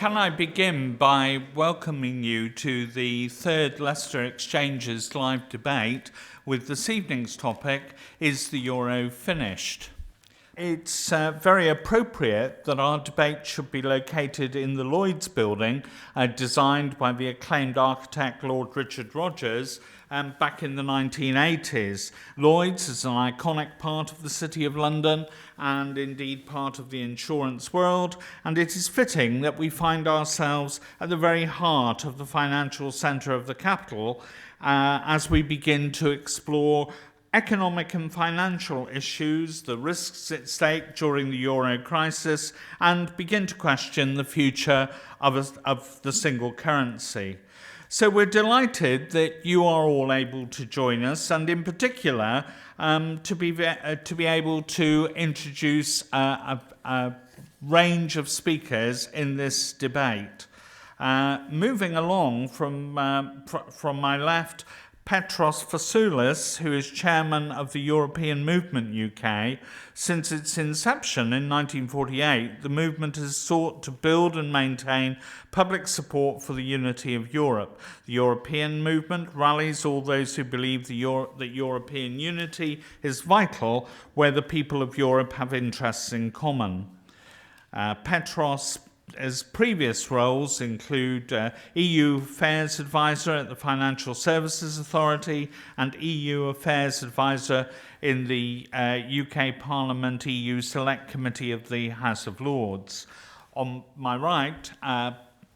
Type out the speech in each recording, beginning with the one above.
can I begin by welcoming you to the third Leicester Exchanges Live Debate with this evening's topic, Is the Euro Finished? It's very appropriate that our debate should be located in the Lloyd's building, designed by the acclaimed architect Lord Richard Rogers back in the 1980s. Lloyd's is an iconic part of the City of London and indeed part of the insurance world, and it is fitting that we find ourselves at the very heart of the financial centre of the capital as we begin to explore economic and financial issues, the risks at stake during the euro crisis, and begin to question the future of the single currency. So we're delighted that you are all able to join us, and in particular to be able to introduce a range of speakers in this debate. Moving along from my left, Petros Fassoulas, who is chairman of the European Movement UK. Since its inception in 1948, the movement has sought to build and maintain public support for the unity of Europe. The European movement rallies all those who believe that European unity is vital, where the people of Europe have interests in common. Petros' previous roles include EU Affairs Advisor at the Financial Services Authority and EU Affairs Advisor in the UK Parliament EU Select Committee of the House of Lords. On my right,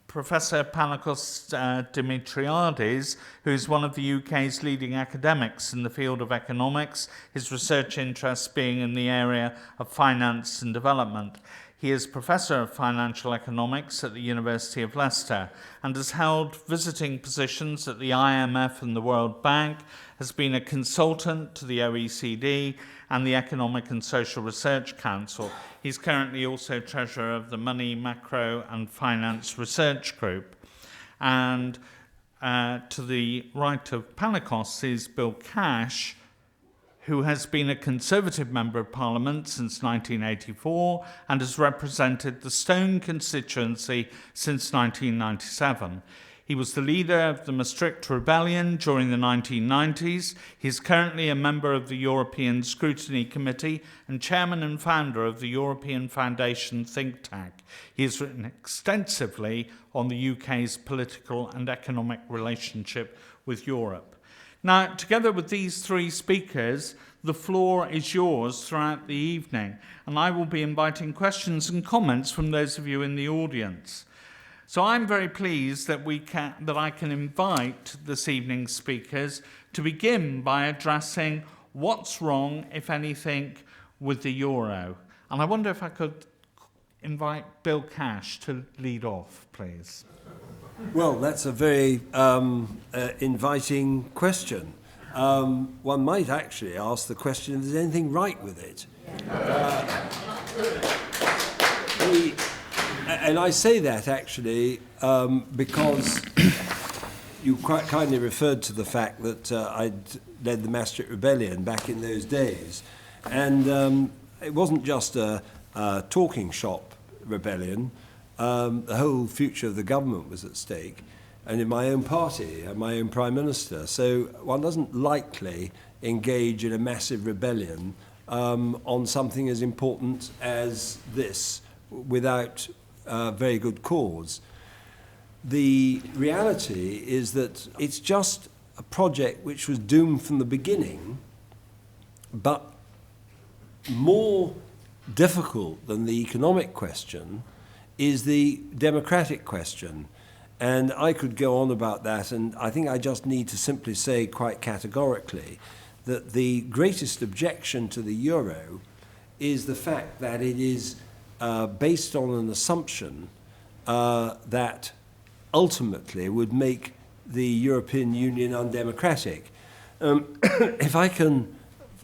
Professor Panicos Demetriades, who is one of the UK's leading academics in the field of economics, his research interests being in the area of finance and development. He is Professor of Financial Economics at the University of Leicester and has held visiting positions at the IMF and the World Bank, has been a consultant to the OECD and the Economic and Social Research Council. He's currently also Treasurer of the Money, Macro and Finance Research Group. And to the right of Panicos is Bill Cash, who has been a Conservative Member of Parliament since 1984 and has represented the Stone constituency since 1997. He was the leader of the Maastricht Rebellion during the 1990s. He is currently a member of the European Scrutiny Committee and chairman and founder of the European Foundation think tank. He has written extensively on the UK's political and economic relationship with Europe. Now, together with these three speakers, the floor is yours throughout the evening, and I will be inviting questions and comments from those of you in the audience. So I'm very pleased that I can invite this evening's speakers to begin by addressing what's wrong, if anything, with the euro. And I wonder if I could invite Bill Cash to lead off, please. Well, that's a very inviting question. One might actually ask the question if there's anything right with it. And I say that actually because you quite kindly referred to the fact that I'd led the Maastricht Rebellion back in those days. And it wasn't just a talking shop rebellion. The whole future of the government was at stake, and in my own party and my own Prime Minister. So one doesn't lightly engage in a massive rebellion on something as important as this without very good cause. The reality is that it's just a project which was doomed from the beginning, but more difficult than the economic question is the democratic question. And I could go on about that, and I think I just need to simply say quite categorically that the greatest objection to the euro is the fact that it is based on an assumption that ultimately would make the European Union undemocratic. If I can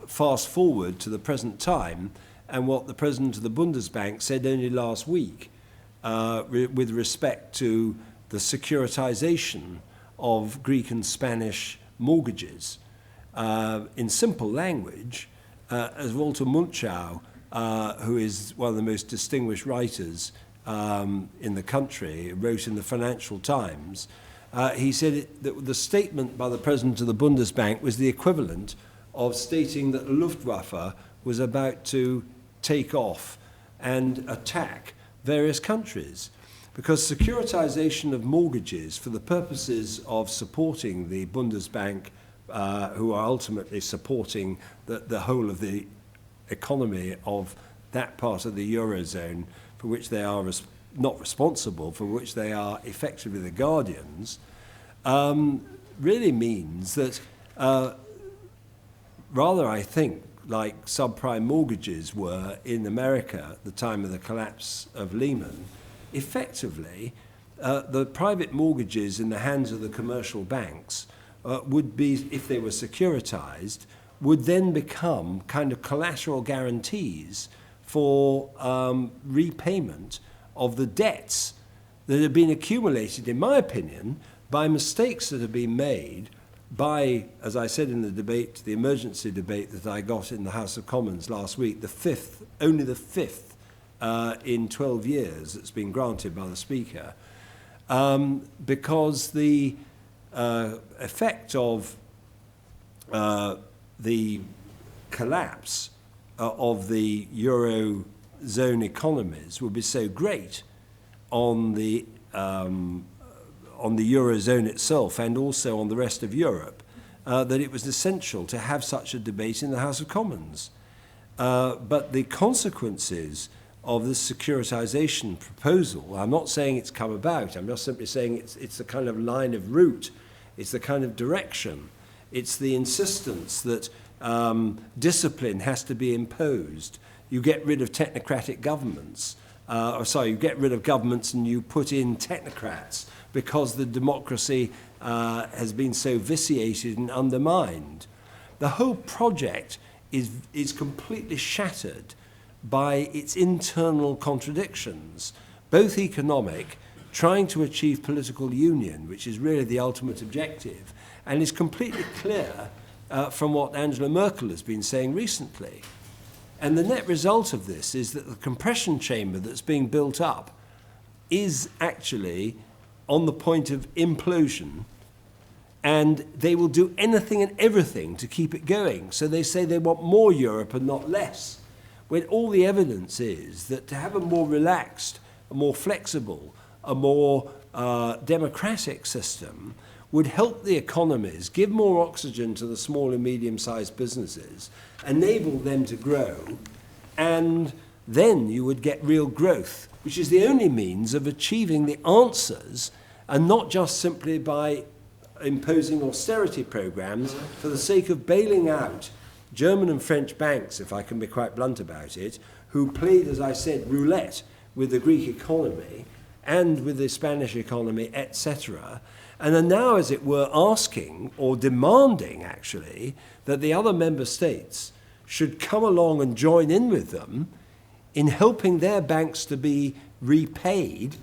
fast forward to the present time and what the president of the Bundesbank said only last week, with respect to the securitization of Greek and Spanish mortgages. In simple language, as Walter Münchau, who is one of the most distinguished writers in the country, wrote in the Financial Times, he said that the statement by the president of the Bundesbank was the equivalent of stating that Luftwaffe was about to take off and attack various countries. Because securitization of mortgages for the purposes of supporting the Bundesbank, who are ultimately supporting the whole of the economy of that part of the Eurozone for which they are not responsible, for which they are effectively the guardians, really means that rather, I think, like subprime mortgages were in America at the time of the collapse of Lehman, effectively, the private mortgages in the hands of the commercial banks would be, if they were securitized, would then become kind of collateral guarantees for repayment of the debts that have been accumulated, in my opinion, by mistakes that have been made by, as I said in the debate, the emergency debate that I got in the House of Commons last week, only the fifth in 12 years that's been granted by the Speaker, because the effect of the collapse of the Eurozone economies would be so great on the Eurozone itself and also on the rest of Europe that it was essential to have such a debate in the House of Commons. But the consequences of this securitization proposal, I'm not saying it's come about, I'm just simply saying it's the kind of line of route, it's the kind of direction, it's the insistence that discipline has to be imposed. You get rid of technocratic governments, you get rid of governments and you put in technocrats because the democracy has been so vitiated and undermined. The whole project is completely shattered by its internal contradictions, both economic, trying to achieve political union, which is really the ultimate objective, and is completely clear from what Angela Merkel has been saying recently. And the net result of this is that the compression chamber that's being built up is actually on the point of implosion, and they will do anything and everything to keep it going. So they say they want more Europe and not less, when all the evidence is that to have a more relaxed, a more flexible, a more democratic system would help the economies, give more oxygen to the small and medium-sized businesses, enable them to grow, and then you would get real growth, which is the only means of achieving the answers, and not just simply by imposing austerity programs for the sake of bailing out German and French banks, if I can be quite blunt about it, who played, as I said, roulette with the Greek economy and with the Spanish economy, etc., and are now, as it were, asking or demanding, actually, that the other member states should come along and join in with them in helping their banks to be repaid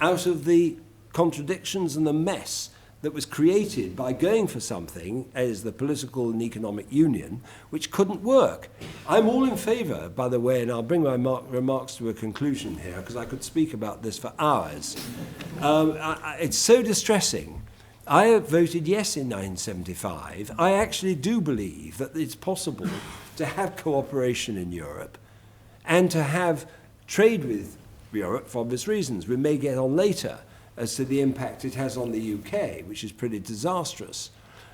out of the contradictions and the mess that was created by going for something as the political and economic union, which couldn't work. I'm all in favour, by the way, and I'll bring my remarks to a conclusion here, because I could speak about this for hours. It's so distressing. I voted yes in 1975. I actually do believe that it's possible to have cooperation in Europe and to have trade with Europe for obvious reasons. We may get on later as to the impact it has on the UK, which is pretty disastrous.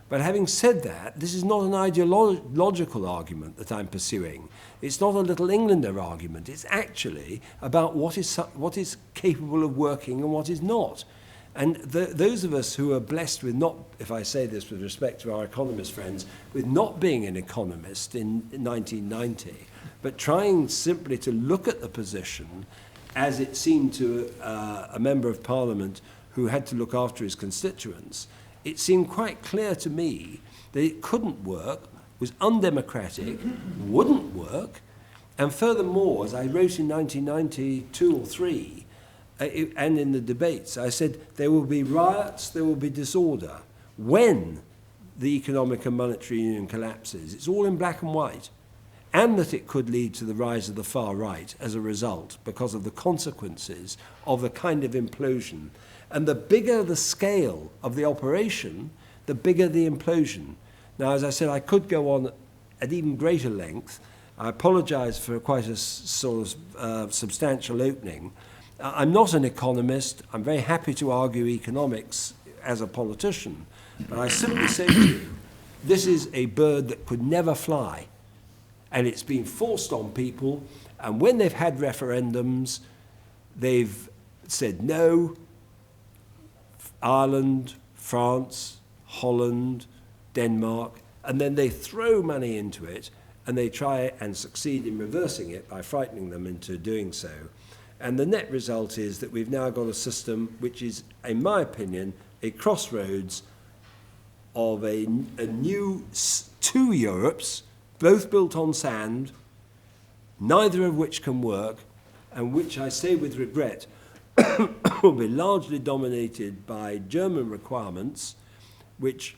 But having said that, this is not an ideological argument that I'm pursuing. It's not a Little Englander argument. It's actually about what is capable of working and what is not. And those of us who are blessed with not, if I say this with respect to our economist friends, with not being an economist in 1990, but trying simply to look at the position as it seemed to a member of parliament who had to look after his constituents, it seemed quite clear to me that it couldn't work, was undemocratic, wouldn't work, and furthermore, as I wrote in 1992 or 3, and in the debates, I said there will be riots, there will be disorder when the economic and monetary union collapses. It's all in black and white. and that it could lead to the rise of the far right as a result because of the consequences of the kind of implosion. And the bigger the scale of the operation, the bigger the implosion. Now, as I said, I could go on at even greater length. I apologise for quite a sort of substantial opening. I'm not an economist. I'm very happy to argue economics as a politician. But I simply say to you, this is a bird that could never fly. And it's been forced on people. And when they've had referendums, they've said no. Ireland, France, Holland, Denmark, and then they throw money into it and they try and succeed in reversing it by frightening them into doing so. And the net result is that we've now got a system which is, in my opinion, a crossroads of a new two Europes, both built on sand, neither of which can work, and which I say with regret will be largely dominated by German requirements, which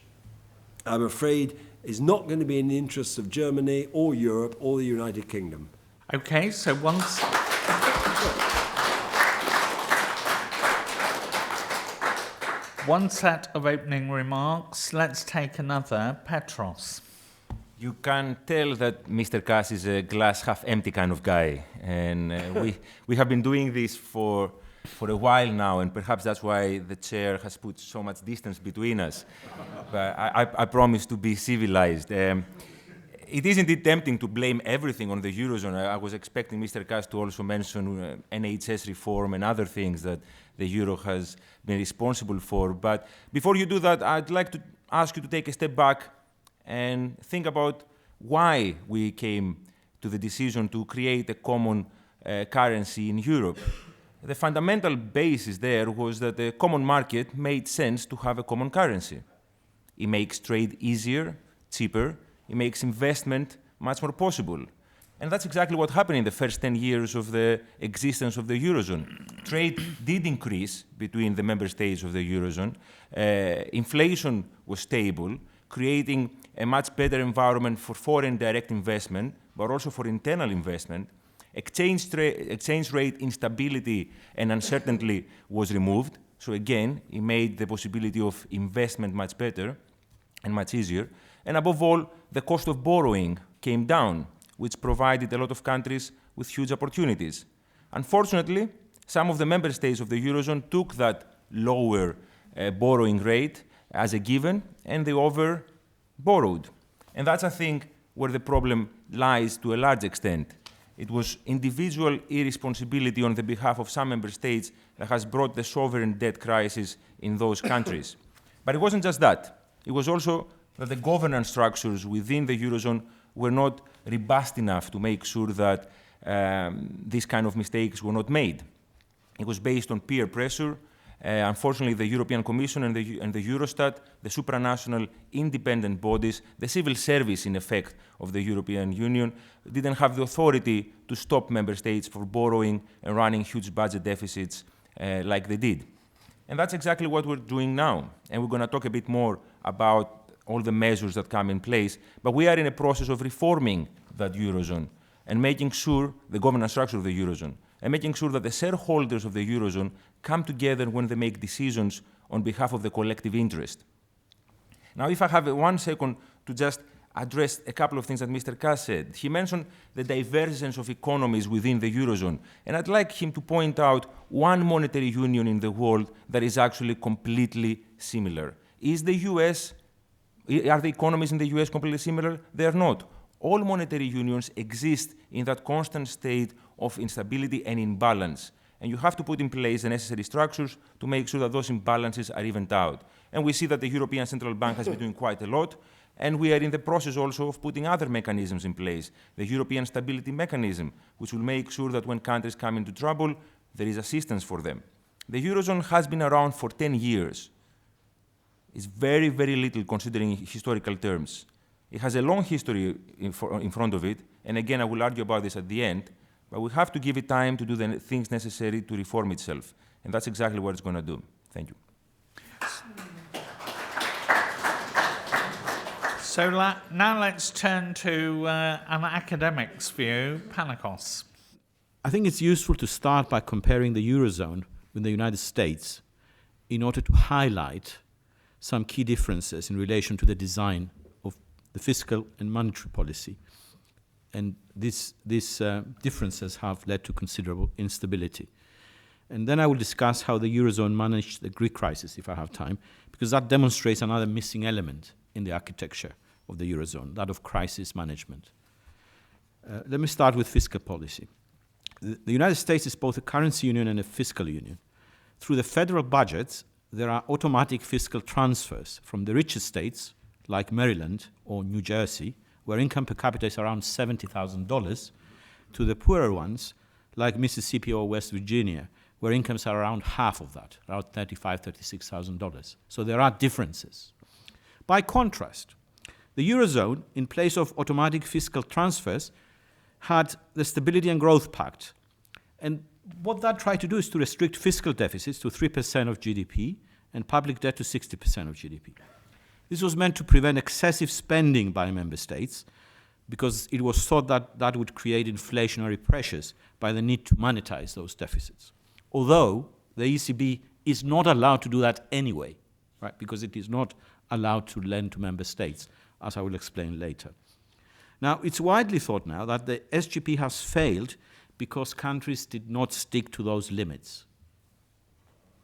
I'm afraid is not going to be in the interests of Germany or Europe or the United Kingdom. Okay, so one set of opening remarks. Let's take another. Petros. You can tell that Mr. Kass is a glass-half-empty kind of guy. And we have been doing this for a while now, and perhaps that's why the chair has put so much distance between us. But I promise to be civilized. It is indeed tempting to blame everything on the Eurozone. I was expecting Mr. Kass to also mention NHS reform and other things that the Euro has been responsible for. But before you do that, I'd like to ask you to take a step back and think about why we came to the decision to create a common currency in Europe. The fundamental basis there was that the common market made sense to have a common currency. It makes trade easier, cheaper. It makes investment much more possible. And that's exactly what happened in the first 10 years of the existence of the Eurozone. Trade did increase between the member states of the Eurozone. Inflation was stable, creating a much better environment for foreign direct investment, but also for internal investment. Exchange rate instability and uncertainty was removed. So again, it made the possibility of investment much better and much easier. And above all, the cost of borrowing came down, which provided a lot of countries with huge opportunities. Unfortunately, some of the member states of the Eurozone took that lower borrowing rate as a given, and they over-borrowed. And that's, I think, where the problem lies to a large extent. It was individual irresponsibility on the behalf of some member states that has brought the sovereign debt crisis in those countries. But it wasn't just that. It was also that the governance structures within the Eurozone were not robust enough to make sure that these kind of mistakes were not made. It was based on peer pressure. Unfortunately, the European Commission and the Eurostat, the supranational independent bodies, the civil service, in effect, of the European Union, didn't have the authority to stop member states from borrowing and running huge budget deficits like they did. And that's exactly what we're doing now. And we're going to talk a bit more about all the measures that come in place. But we are in a process of reforming that Eurozone and making sure the governance structure of the Eurozone, and making sure that the shareholders of the Eurozone come together when they make decisions on behalf of the collective interest. Now, if I have 1 second to just address a couple of things that Mr. Kass said. He mentioned the divergence of economies within the Eurozone, and I'd like him to point out one monetary union in the world that is actually completely similar. Are the economies in the US completely similar? They are not. All monetary unions exist in that constant state of instability and imbalance. And you have to put in place the necessary structures to make sure that those imbalances are evened out. And we see that the European Central Bank has been doing quite a lot, and we are in the process also of putting other mechanisms in place. The European Stability Mechanism, which will make sure that when countries come into trouble, there is assistance for them. The Eurozone has been around for 10 years. It's very, very little considering historical terms. It has a long history in front of it, and again, I will argue about this at the end, but we have to give it time to do the things necessary to reform itself. And that's exactly what it's going to do. Thank you. So now let's turn to an academic's view, Panicos. I think it's useful to start by comparing the Eurozone with the United States in order to highlight some key differences in relation to the design of the fiscal and monetary policy. And these differences have led to considerable instability. And then I will discuss how the Eurozone managed the Greek crisis, if I have time, because that demonstrates another missing element in the architecture of the Eurozone, that of crisis management. Let me start with fiscal policy. The United States is both a currency union and a fiscal union. Through the federal budgets, there are automatic fiscal transfers from the richest states, like Maryland or New Jersey, where income per capita is around $70,000, to the poorer ones, like Mississippi or West Virginia, where incomes are around half of that, around $35,000, $36,000. So there are differences. By contrast, the Eurozone, in place of automatic fiscal transfers, had the Stability and Growth Pact. And what that tried to do is to restrict fiscal deficits to 3% of GDP and public debt to 60% of GDP. This was meant to prevent excessive spending by member states because it was thought that that would create inflationary pressures by the need to monetize those deficits. Although the ECB is not allowed to do that anyway, right? Because it is not allowed to lend to member states, as I will explain later. Now, it's widely thought now that the SGP has failed because countries did not stick to those limits,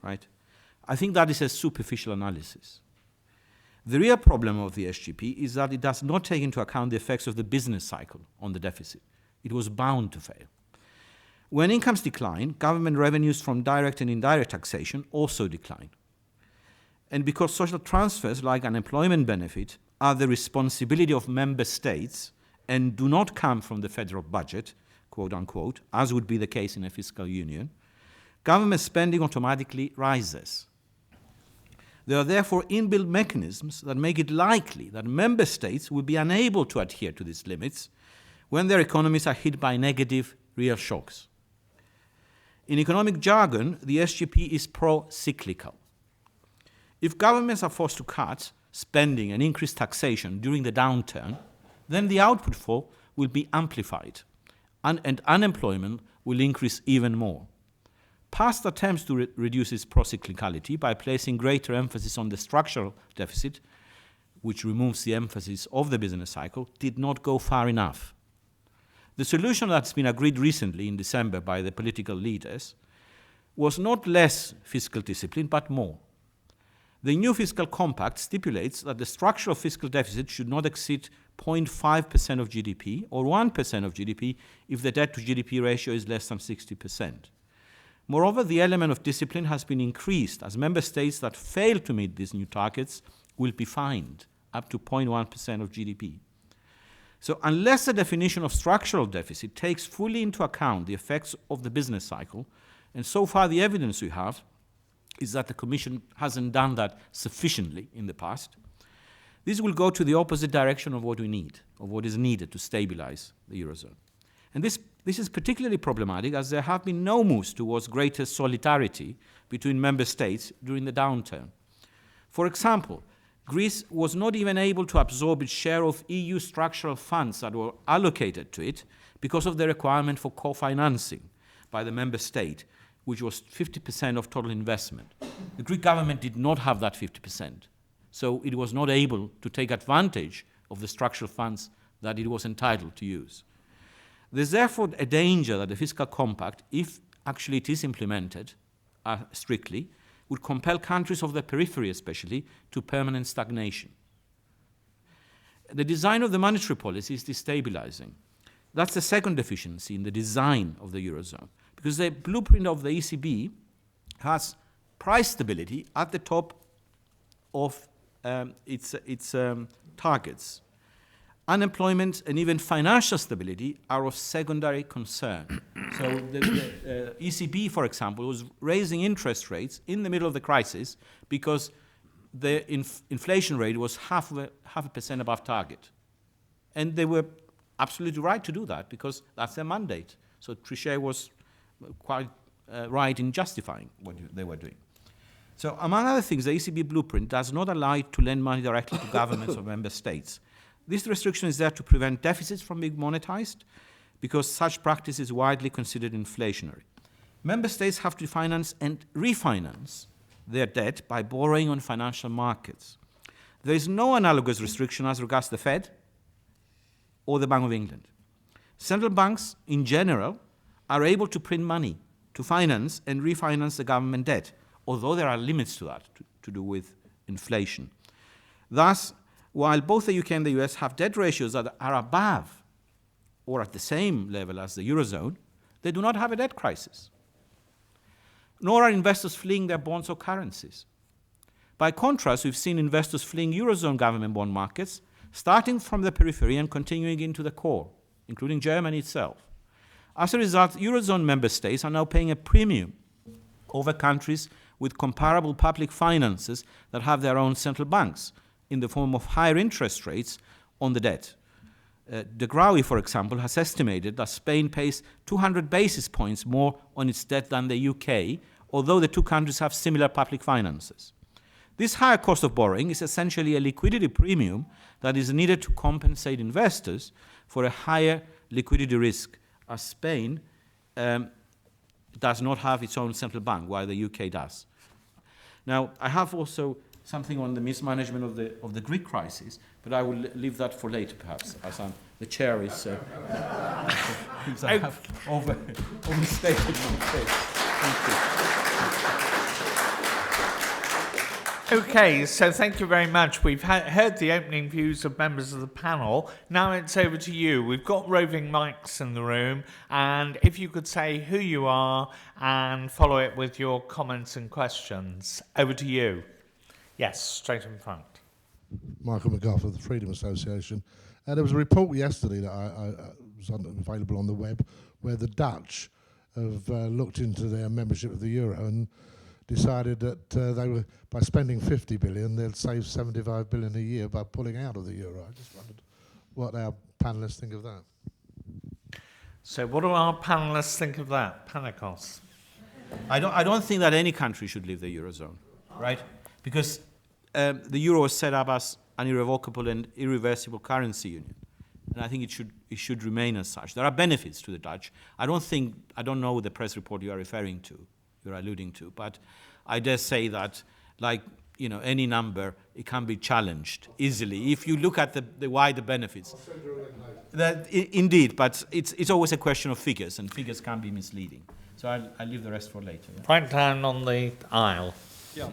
right? I think that is a superficial analysis. The real problem of the SGP is that it does not take into account the effects of the business cycle on the deficit. It was bound to fail. When incomes decline, government revenues from direct and indirect taxation also decline. And because social transfers like unemployment benefit are the responsibility of member states and do not come from the federal budget, quote unquote, as would be the case in a fiscal union, government spending automatically rises. There are therefore inbuilt mechanisms that make it likely that member states will be unable to adhere to these limits when their economies are hit by negative real shocks. In economic jargon, the SGP is pro-cyclical. If governments are forced to cut spending and increase taxation during the downturn, then the output fall will be amplified, and unemployment will increase even more. Past attempts to reduce its procyclicality by placing greater emphasis on the structural deficit, which removes the emphasis of the business cycle, did not go far enough. The solution that's been agreed recently in December by the political leaders was not less fiscal discipline, but more. The new fiscal compact stipulates that the structural fiscal deficit should not exceed 0.5% of GDP or 1% of GDP if the debt to GDP ratio is less than 60%. Moreover, the element of discipline has been increased as member states that fail to meet these new targets will be fined up to 0.1% of GDP. So unless the definition of structural deficit takes fully into account the effects of the business cycle, and so far the evidence we have is that the Commission hasn't done that sufficiently in the past, this will go to the opposite direction of what we need, of what is needed to stabilize the Eurozone. And this is particularly problematic as there have been no moves towards greater solidarity between member states during the downturn. For example, Greece was not even able to absorb its share of EU structural funds that were allocated to it because of the requirement for co-financing by the member state, which was 50% of total investment. The Greek government did not have that 50%, so it was not able to take advantage of the structural funds that it was entitled to use. There's therefore a danger that the fiscal compact, if actually it is implemented strictly, would compel countries of the periphery especially to permanent stagnation. The design of the monetary policy is destabilizing. That's the second deficiency in the design of the Eurozone, because the blueprint of the ECB has price stability at the top of its targets. Unemployment and even financial stability are of secondary concern. So the ECB, for example, was raising interest rates in the middle of the crisis because the inflation rate was half a percent above target. And they were absolutely right to do that because that's their mandate. So Trichet was quite right in justifying what they were doing. So among other things, the ECB blueprint does not allow it to lend money directly to governments of member states, This restriction is there to prevent deficits from being monetized, because such practice is widely considered inflationary. Member states have to finance and refinance their debt by borrowing on financial markets. There is no analogous restriction as regards the Fed or the Bank of England. Central banks, in general, are able to print money to finance and refinance the government debt, although there are limits to that, to do with inflation. Thus, while both the UK and the US have debt ratios that are above or at the same level as the Eurozone, they do not have a debt crisis. Nor are investors fleeing their bonds or currencies. By contrast, we've seen investors fleeing Eurozone government bond markets, starting from the periphery and continuing into the core, including Germany itself. As a result, Eurozone member states are now paying a premium over countries with comparable public finances that have their own central banks, in the form of higher interest rates on the debt. De Grauwe, for example, has estimated that Spain pays 200 basis points more on its debt than the UK, although the two countries have similar public finances. This higher cost of borrowing is essentially a liquidity premium that is needed to compensate investors for a higher liquidity risk, as Spain does not have its own central bank, while the UK does. Now, I have also something on the mismanagement of the Greek crisis, but I will leave that for later, perhaps, as the chair is things I have overstated my case. Thank you. Okay, so thank you very much. We've heard the opening views of members of the panel. Now it's over to you. We've got roving mics in the room, and if you could say who you are and follow it with your comments and questions. Over to you. Yes, straight in front. Michael McGough of the Freedom Association. There was a report yesterday that was available on the web where the Dutch have looked into their membership of the Euro and decided that they were, by spending 50 billion, they'd save 75 billion a year by pulling out of the Euro. I just wondered what our panellists think of that. So what do our panellists think of that? Panicos. I don't think that any country should leave the Eurozone, right? Because the euro was set up as an irrevocable and irreversible currency union, and I think it should remain as such. There are benefits to the Dutch. I don't know the press report you are referring to, you're alluding to, but I dare say that, like any number, it can be challenged easily if you look at the wider benefits. Indeed, but it's always a question of figures, and figures can be misleading. So I'll leave the rest for later. Yeah. Right down on the aisle. Yeah.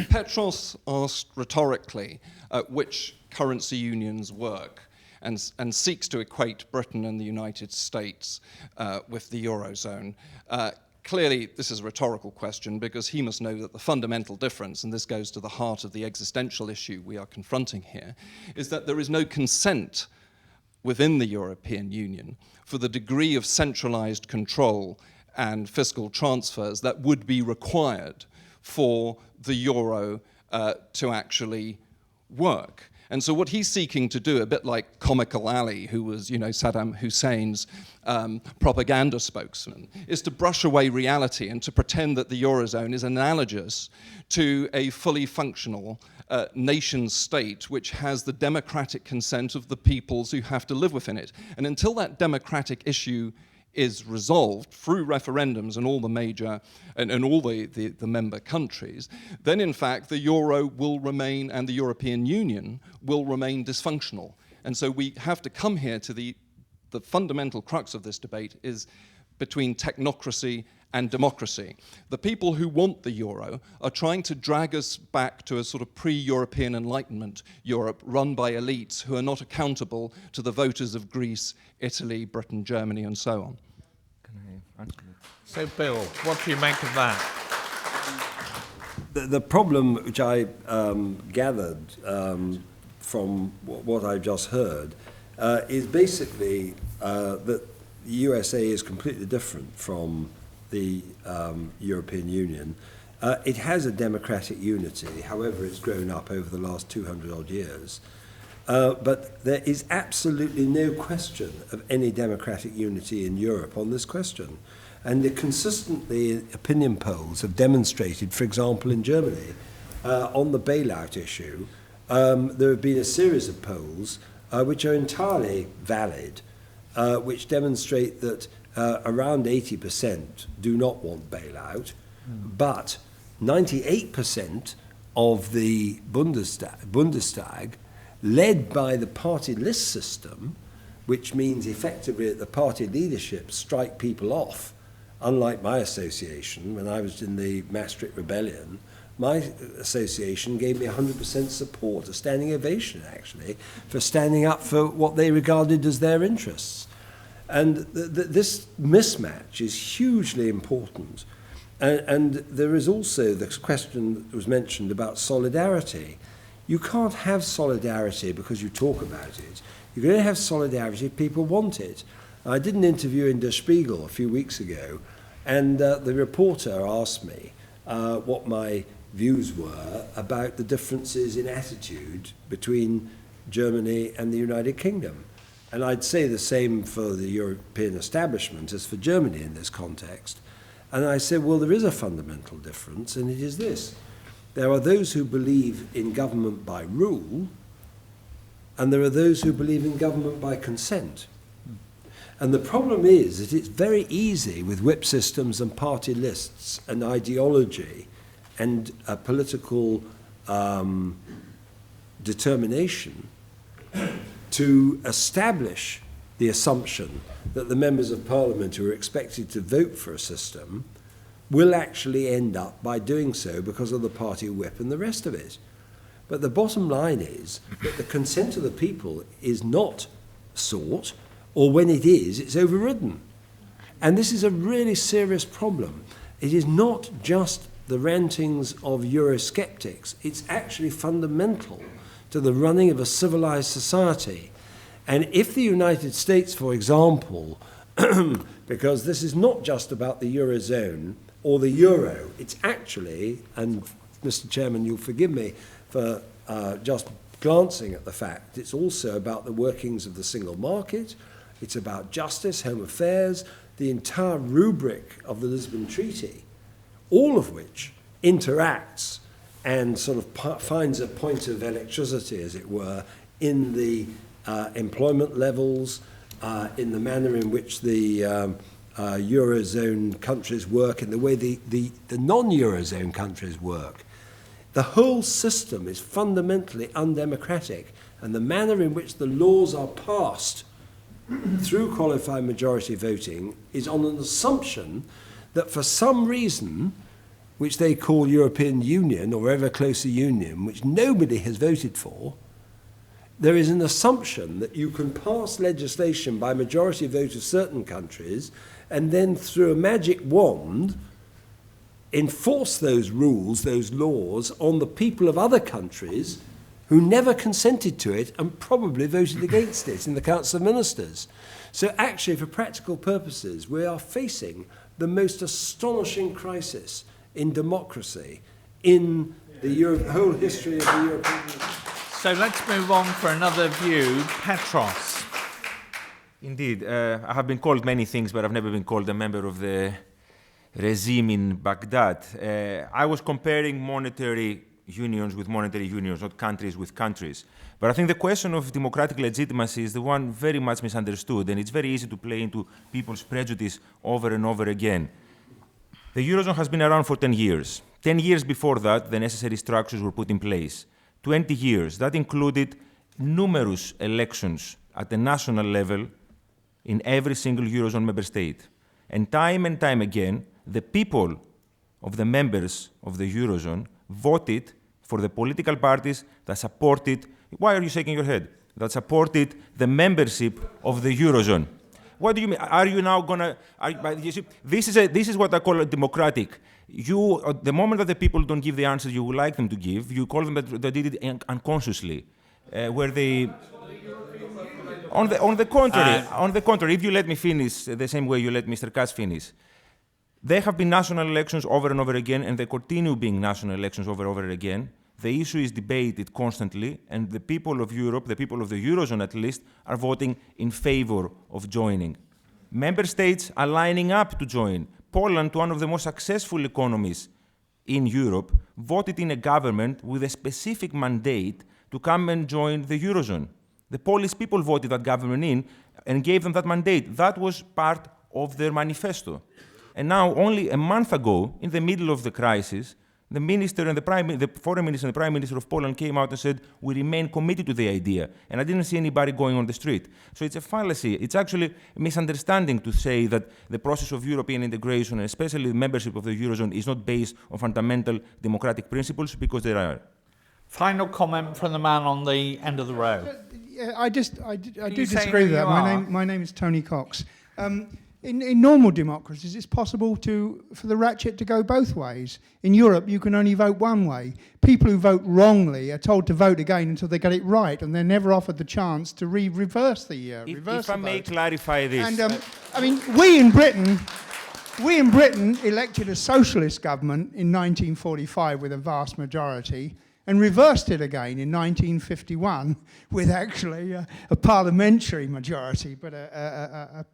Petros asked rhetorically which currency unions work and seeks to equate Britain and the United States with the Eurozone. Clearly, this is a rhetorical question because he must know that the fundamental difference, and this goes to the heart of the existential issue we are confronting here, is that there is no consent within the European Union for the degree of centralized control and fiscal transfers that would be required for the euro to actually work. And so what he's seeking to do, a bit like Comical Ali, who was, Saddam Hussein's propaganda spokesman, is to brush away reality and to pretend that the Eurozone is analogous to a fully functional nation state which has the democratic consent of the peoples who have to live within it. And until that democratic issue is resolved through referendums in all the major and all the member countries, then in fact the euro will remain and the European Union will remain dysfunctional. And so we have to come here to the fundamental crux of this debate is between technocracy and democracy. The people who want the euro are trying to drag us back to a sort of pre-European Enlightenment Europe run by elites who are not accountable to the voters of Greece, Italy, Britain, Germany, and so on. So, Bill, what do you make of that? The problem which I gathered from what I've just heard is basically that the USA is completely different from the European Union. It has a democratic unity, however it's grown up over the last 200-odd years. But there is absolutely no question of any democratic unity in Europe on this question. And consistently, opinion polls have demonstrated, for example, in Germany, on the bailout issue, there have been a series of polls which are entirely valid, which demonstrate that around 80% do not want bailout, but 98% of the Bundestag, led by the party list system, which means effectively that the party leadership strike people off, unlike my association, when I was in the Maastricht Rebellion, my association gave me 100% support, a standing ovation actually, for standing up for what they regarded as their interests. And this mismatch is hugely important. And there is also the question that was mentioned about solidarity. You can't have solidarity because you talk about it. You're going to have solidarity if people want it. I did an interview in Der Spiegel a few weeks ago, and the reporter asked me what my views were about the differences in attitude between Germany and the United Kingdom. And I'd say the same for the European establishment as for Germany in this context. And I said, well, there is a fundamental difference, and it is this. There are those who believe in government by rule, and there are those who believe in government by consent. And the problem is that it's very easy with whip systems and party lists and ideology and political determination to establish the assumption that the members of parliament who are expected to vote for a system will actually end up by doing so because of the party whip and the rest of it. But the bottom line is that the consent of the people is not sought, or when it is, it's overridden. And this is a really serious problem. It is not just the rantings of Eurosceptics. It's actually fundamental to the running of a civilized society. And if the United States, for example, because this is not just about the Eurozone or the Euro, it's actually, and Mr. Chairman, you'll forgive me for just glancing at the fact, it's also about the workings of the single market, it's about justice, home affairs, the entire rubric of the Lisbon Treaty, all of which interacts and sort of finds a point of electricity, as it were, in the employment levels, in the manner in which the Eurozone countries work, in the way the non-Eurozone countries work. The whole system is fundamentally undemocratic, and the manner in which the laws are passed through qualified majority voting is on an assumption that for some reason, which they call European Union or ever closer union, which nobody has voted for, there is an assumption that you can pass legislation by majority vote of certain countries and then through a magic wand enforce those rules, those laws, on the people of other countries who never consented to it and probably voted against it in the Council of Ministers. So actually, for practical purposes, we are facing the most astonishing crisis in democracy in the whole history of the European Union. So let's move on for another view. Petros. Indeed, I have been called many things, but I've never been called a member of the regime in Baghdad. I was comparing monetary unions with monetary unions, not countries with countries. But I think the question of democratic legitimacy is the one very much misunderstood, and it's very easy to play into people's prejudice over and over again. The Eurozone has been around for 10 years. 10 years before that, the necessary structures were put in place. 20 years. That included numerous elections at the national level in every single Eurozone member state. And time again, the people of the members of the Eurozone voted for the political parties that supported, why are you shaking your head? That supported the membership of the Eurozone. What do you mean? Are you now gonna? This is what I call democratic. The moment that the people don't give the answers you would like them to give, you call them that they did it unconsciously, where they. On the contrary, if you let me finish the same way you let Mr. Katz finish, there have been national elections over and over again, and they continue being national elections over and over again. The issue is debated constantly, and the people of Europe, the people of the Eurozone at least, are voting in favor of joining. Member states are lining up to join. Poland, one of the most successful economies in Europe, voted in a government with a specific mandate to come and join the Eurozone. The Polish people voted that government in and gave them that mandate. That was part of their manifesto. And now, only a month ago, in the middle of the crisis, the minister and the foreign minister and the prime minister of Poland came out and said, we remain committed to the idea. And I didn't see anybody going on the street. So it's a fallacy. It's actually a misunderstanding to say that the process of European integration, and especially the membership of the Eurozone, is not based on fundamental democratic principles, because there are. Final comment from the man on the end of the row. Yeah, I do you say disagree who with that. you My name is Tony Cox. In normal democracies, it's possible for the ratchet to go both ways. In Europe, you can only vote one way. People who vote wrongly are told to vote again until they get it right, and they're never offered the chance to reverse the reverse If I may clarify this. And I mean, we in Britain elected a socialist government in 1945 with a vast majority, and reversed it again in 1951 with actually a parliamentary majority, but a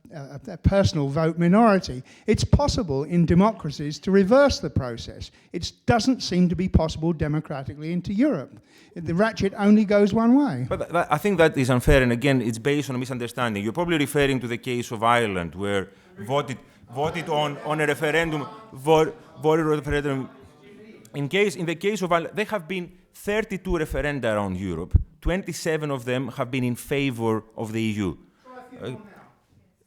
personal vote minority. It's possible in democracies to reverse the process. It doesn't seem to be possible democratically into Europe. The ratchet only goes one way. But I think that is unfair, and again, it's based on a misunderstanding. You're probably referring to the case of Ireland, where voted on a referendum, voted on a referendum. In the case of Ireland, there have been 32 referenda around Europe. 27 of them have been in favor of the EU.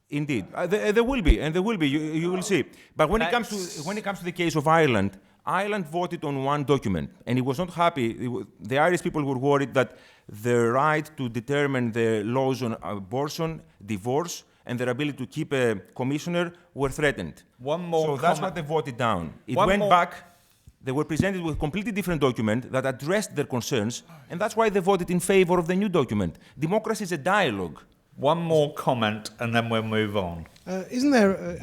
Indeed, there will be, and there will be. You will see. But when it comes to the case of Ireland, Ireland voted on one document, and it was not happy. The Irish people were worried that the right to determine the laws on abortion, divorce, and their ability to keep a commissioner were threatened. So that's what they voted down. It went back. They were presented with a completely different document that addressed their concerns, and that's why they voted in favor of the new document. Democracy is a dialogue. One more comment, and then we'll move on. Isn't there,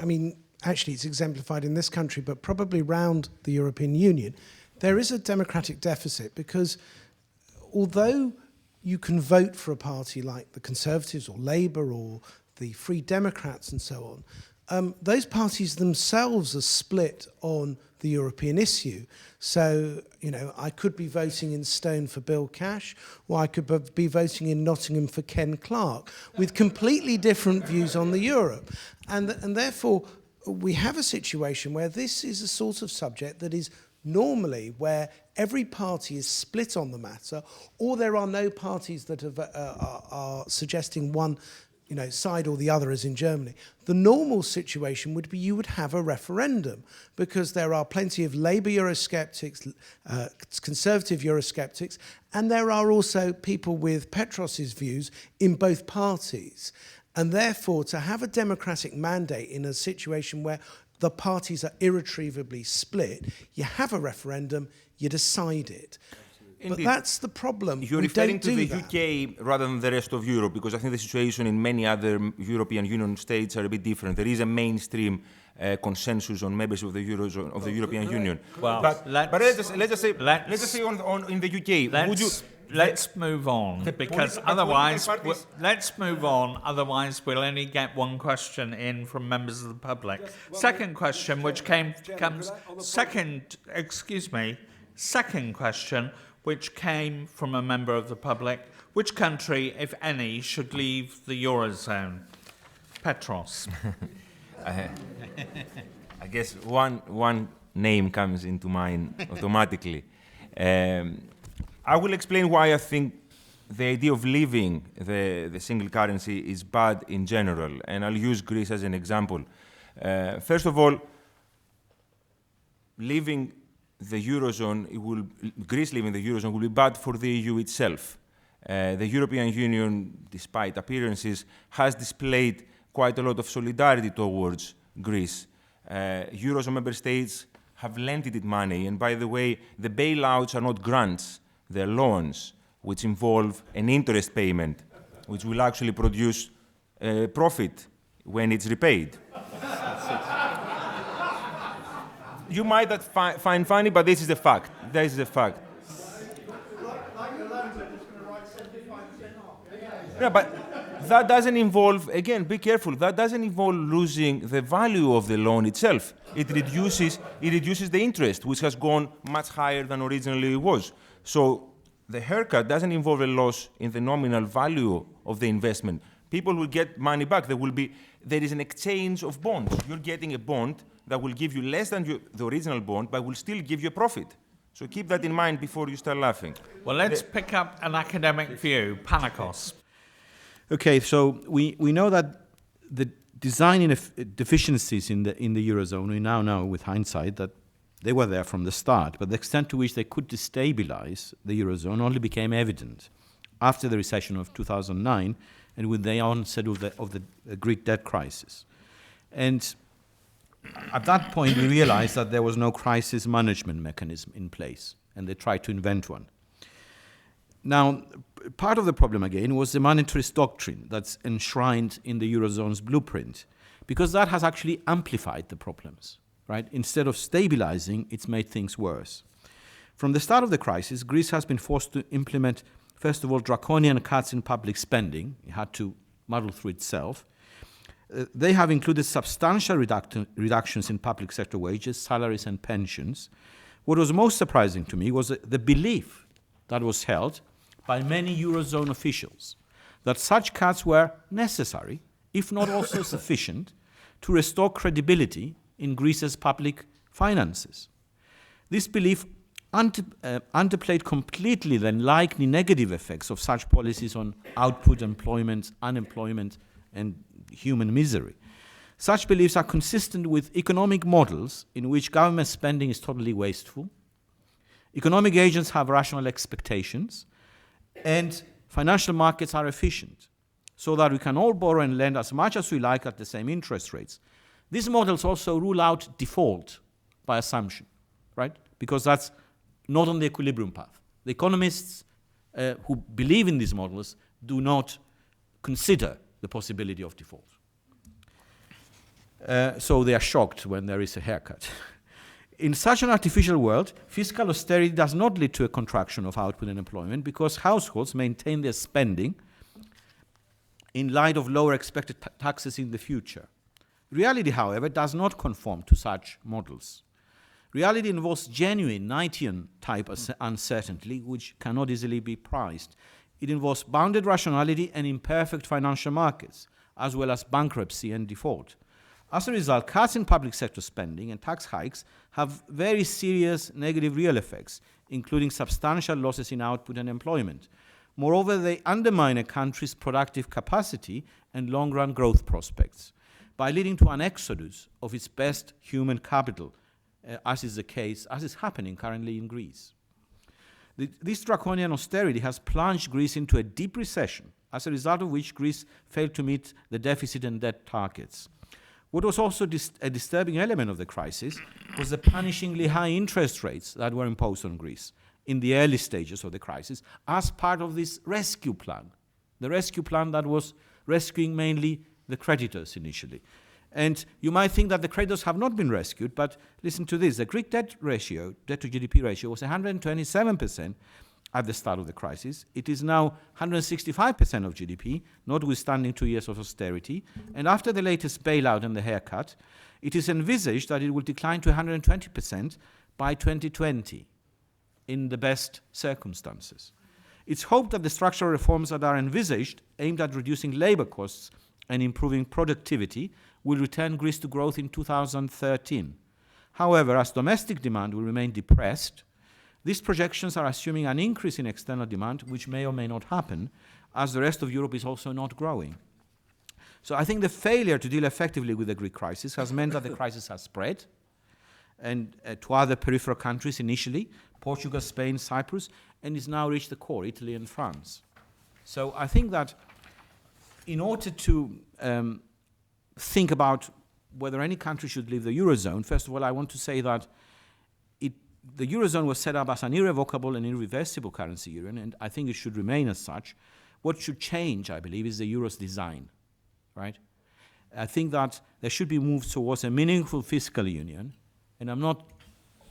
actually it's exemplified in this country, but probably around the European Union, there is a democratic deficit, because although you can vote for a party like the Conservatives or Labour or the Free Democrats and so on, those parties themselves are split on the European issue. So, I could be voting in Stone for Bill Cash, or I could be voting in Nottingham for Ken Clarke, with completely different views on the Europe. And therefore, we have a situation where this is a sort of subject that is normally where every party is split on the matter, or there are no parties that are suggesting one side or the other, as in Germany. The normal situation would be you would have a referendum, because there are plenty of Labour Eurosceptics, Conservative Eurosceptics, and there are also people with Petros's views in both parties. And therefore, to have a democratic mandate in a situation where the parties are irretrievably split, you have a referendum, you decide it. Indeed. But that's the problem. You're referring to the UK rather than the rest of Europe, because I think the situation in many other European Union states are a bit different. There is a mainstream consensus on membership of the Eurozone, of the European Union. Well, but let's just say in the UK, let's move on, because otherwise, let's move on. Otherwise, we'll only get one question in from members of the public. Second question, which second question, which came from a member of the public: which country, if any, should leave the Eurozone? Petros. I guess one name comes into mind automatically. I will explain why I think the idea of leaving the single currency is bad in general, and I'll use Greece as an example. First of all, leaving the Eurozone, Greece leaving the Eurozone will be bad for the EU itself. The European Union, despite appearances, has displayed quite a lot of solidarity towards Greece. Eurozone member states have lent it money, and by the way, the bailouts are not grants, they're loans, which involve an interest payment, which will actually produce profit when it's repaid. You might not find funny, but this is a fact. This is a fact. Yeah, but that doesn't involve, again, be careful, that doesn't involve losing the value of the loan itself. It reduces the interest, which has gone much higher than originally it was. So the haircut doesn't involve a loss in the nominal value of the investment. People will get money back. There is an exchange of bonds. You're getting a bond that will give you less than the original bond, but will still give you a profit. So keep that in mind before you start laughing. Well, let's pick up an academic view. Panicos. Okay, so we know that the design deficiencies in the Eurozone, we now know with hindsight that they were there from the start, but the extent to which they could destabilize the Eurozone only became evident after the recession of 2009 and with the onset of the Greek debt crisis. And at that point, we realized that there was no crisis management mechanism in place, and they tried to invent one. Now, part of the problem, again, was the monetarist doctrine that's enshrined in the Eurozone's blueprint, because that has actually amplified the problems, right? Instead of stabilizing, it's made things worse. From the start of the crisis, Greece has been forced to implement, first of all, draconian cuts in public spending. It had to muddle through itself. They have included substantial reductions in public sector wages, salaries, and pensions. What was most surprising to me was the belief that was held by many Eurozone officials that such cuts were necessary, if not also sufficient, to restore credibility in Greece's public finances. This belief underplayed completely the likely negative effects of such policies on output, employment, unemployment, and human misery. Such beliefs are consistent with economic models in which government spending is totally wasteful, economic agents have rational expectations, and financial markets are efficient, so that we can all borrow and lend as much as we like at the same interest rates. These models also rule out default by assumption, right? Because that's not on the equilibrium path. The economists who believe in these models do not consider the possibility of default. So they are shocked when there is a haircut. In such an artificial world, fiscal austerity does not lead to a contraction of output and employment because households maintain their spending in light of lower expected taxes in the future. Reality, however, does not conform to such models. Reality involves genuine Knightian type uncertainty, which cannot easily be priced. It involves bounded rationality and imperfect financial markets, as well as bankruptcy and default. As a result, cuts in public sector spending and tax hikes have very serious negative real effects, including substantial losses in output and employment. Moreover, they undermine a country's productive capacity and long-run growth prospects by leading to an exodus of its best human capital, as is the case, as is happening currently in Greece. This draconian austerity has plunged Greece into a deep recession, as a result of which Greece failed to meet the deficit and debt targets. What was also a disturbing element of the crisis was the punishingly high interest rates that were imposed on Greece in the early stages of the crisis as part of this rescue plan, the rescue plan that was rescuing mainly the creditors initially. And you might think that the creditors have not been rescued, but listen to this. The Greek debt to GDP ratio, was 127% at the start of the crisis. It is now 165% of GDP, notwithstanding 2 years of austerity. And after the latest bailout and the haircut, it is envisaged that it will decline to 120% by 2020, in the best circumstances. It's hoped that the structural reforms that are envisaged, aimed at reducing labor costs and improving productivity, will return Greece to growth in 2013. However, as domestic demand will remain depressed, these projections are assuming an increase in external demand, which may or may not happen, as the rest of Europe is also not growing. So I think the failure to deal effectively with the Greek crisis has meant that the crisis has spread and to other peripheral countries initially, Portugal, Spain, Cyprus, and it's now reached the core, Italy and France. So I think that in order to think about whether any country should leave the Eurozone, first of all, I want to say that the Eurozone was set up as an irrevocable and irreversible currency union, and I think it should remain as such. What should change, I believe, is the Euro's design, right? I think that there should be moves towards a meaningful fiscal union, and I'm not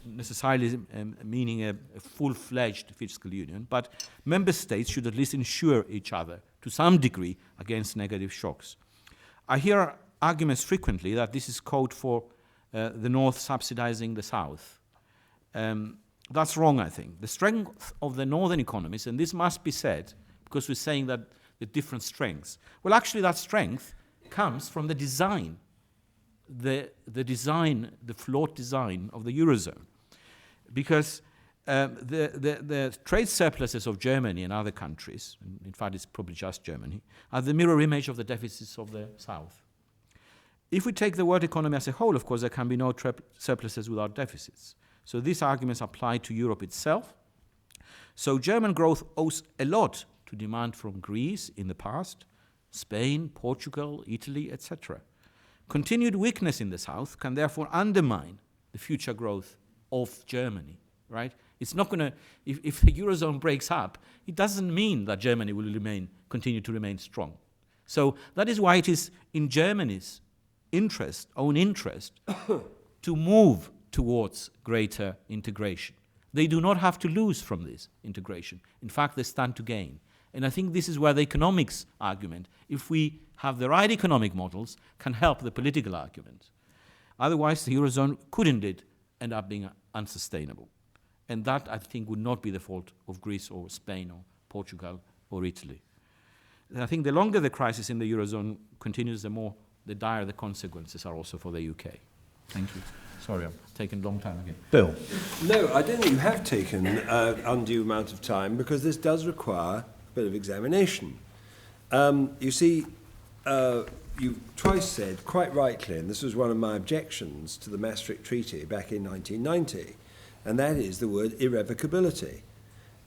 necessarily meaning a full-fledged fiscal union, but member states should at least insure each other to some degree against negative shocks. I hear arguments frequently that this is code for the North subsidizing the South. That's wrong, I think. The strength of the northern economies, and this must be said, because we're saying that the different strengths. Well, actually, that strength comes from the design, the flawed design of the Eurozone. Because the trade surpluses of Germany and other countries, in fact, it's probably just Germany, are the mirror image of the deficits of the South. If we take the world economy as a whole, of course, there can be no surpluses without deficits. So these arguments apply to Europe itself. So German growth owes a lot to demand from Greece in the past, Spain, Portugal, Italy, etc. Continued weakness in the South can therefore undermine the future growth of Germany, right? It's not going to, if the Eurozone breaks up, it doesn't mean that Germany will continue to remain strong. So that is why it is in Germany's own interest, to move towards greater integration. They do not have to lose from this integration. In fact, they stand to gain. And I think this is where the economics argument, if we have the right economic models, can help the political argument. Otherwise, the Eurozone could indeed end up being unsustainable. And that, I think, would not be the fault of Greece or Spain or Portugal or Italy. And I think the longer the crisis in the Eurozone continues, the dire the consequences are also for the UK. Thank you. Sorry, I've taken a long time again. Bill. No, I don't think you have taken undue amount of time, because this does require a bit of examination. You see, you twice said, quite rightly, and this was one of my objections to the Maastricht Treaty back in 1990, and that is the word irrevocability.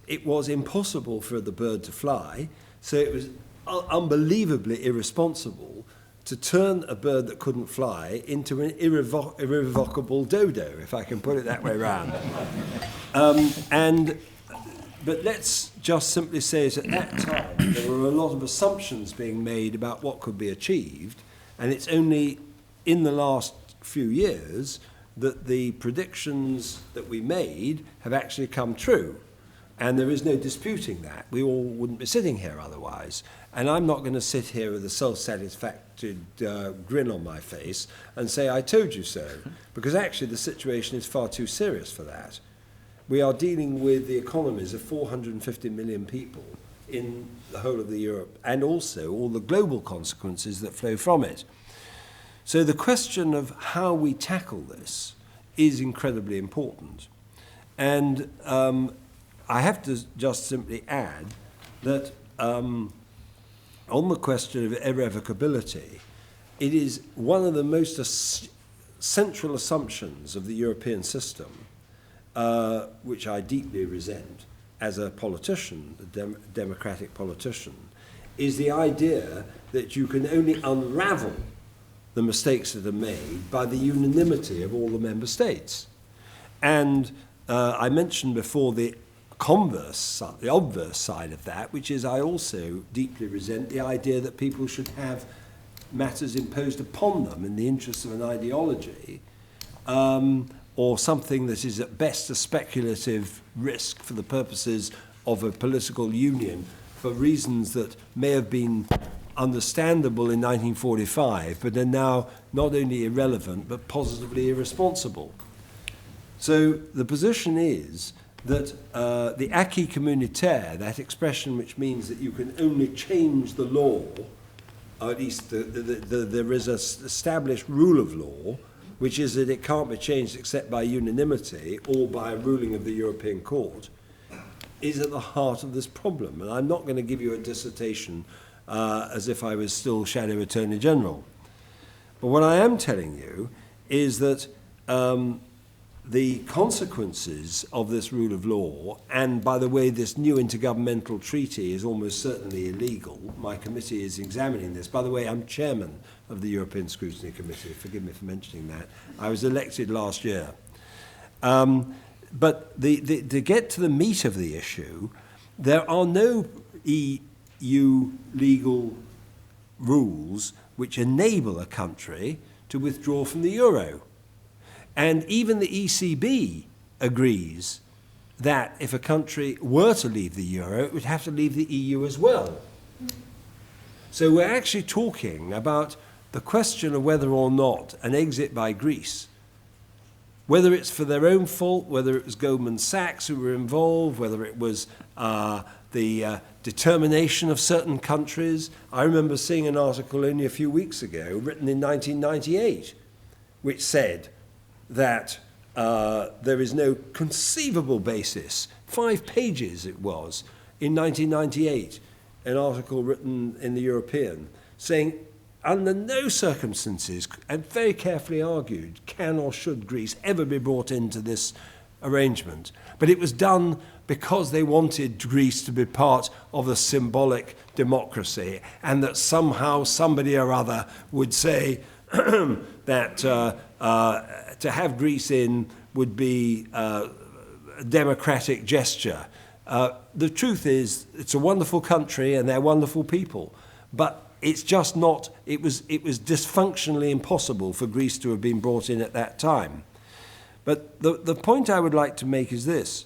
It was impossible for the bird to fly, so it was unbelievably irresponsible to turn a bird that couldn't fly into an irrevocable dodo, if I can put it that way round. But let's just simply say that at that time there were a lot of assumptions being made about what could be achieved, and it's only in the last few years that the predictions that we made have actually come true. And there is no disputing that. We all wouldn't be sitting here otherwise. And I'm not going to sit here with a self-satisfied grin on my face and say, I told you so, because actually the situation is far too serious for that. We are dealing with the economies of 450 million people in the whole of the Europe, and also all the global consequences that flow from it. So the question of how we tackle this is incredibly important. And I have to just simply add that on the question of irrevocability, it is one of the most central assumptions of the European system, which I deeply resent as a politician, a democratic politician, is the idea that you can only unravel the mistakes that are made by the unanimity of all the member states. And I mentioned before the obverse side of that, which is I also deeply resent the idea that people should have matters imposed upon them in the interest of an ideology, or something that is at best a speculative risk for the purposes of a political union for reasons that may have been understandable in 1945, but are now not only irrelevant, but positively irresponsible. So the position is that the acquis communautaire, that expression which means that you can only change the law, or at least there is an established rule of law, which is that it can't be changed except by unanimity or by a ruling of the European Court, is at the heart of this problem. And I'm not going to give you a dissertation as if I was still Shadow Attorney General. But what I am telling you is that the consequences of this rule of law, and by the way, this new intergovernmental treaty is almost certainly illegal. My committee is examining this. By the way, I'm chairman of the European Scrutiny Committee. Forgive me for mentioning that. I was elected last year. But to get to the meat of the issue, there are no EU legal rules which enable a country to withdraw from the euro. And even the ECB agrees that if a country were to leave the euro, it would have to leave the EU as well. So we're actually talking about the question of whether or not an exit by Greece whether it's for their own fault, whether it was Goldman Sachs who were involved, whether it was the determination of certain countries. I remember seeing an article only a few weeks ago, written in 1998, which said that there is no conceivable basis, 5 pages it was, in 1998, an article written in the European, saying under no circumstances, and very carefully argued, can or should Greece ever be brought into this arrangement. But it was done because they wanted Greece to be part of a symbolic democracy, and that somehow somebody or other would say that to have Greece in would be a democratic gesture. The truth is, it's a wonderful country and they're wonderful people, but it's just not, it was dysfunctionally impossible for Greece to have been brought in at that time. But the point I would like to make is this,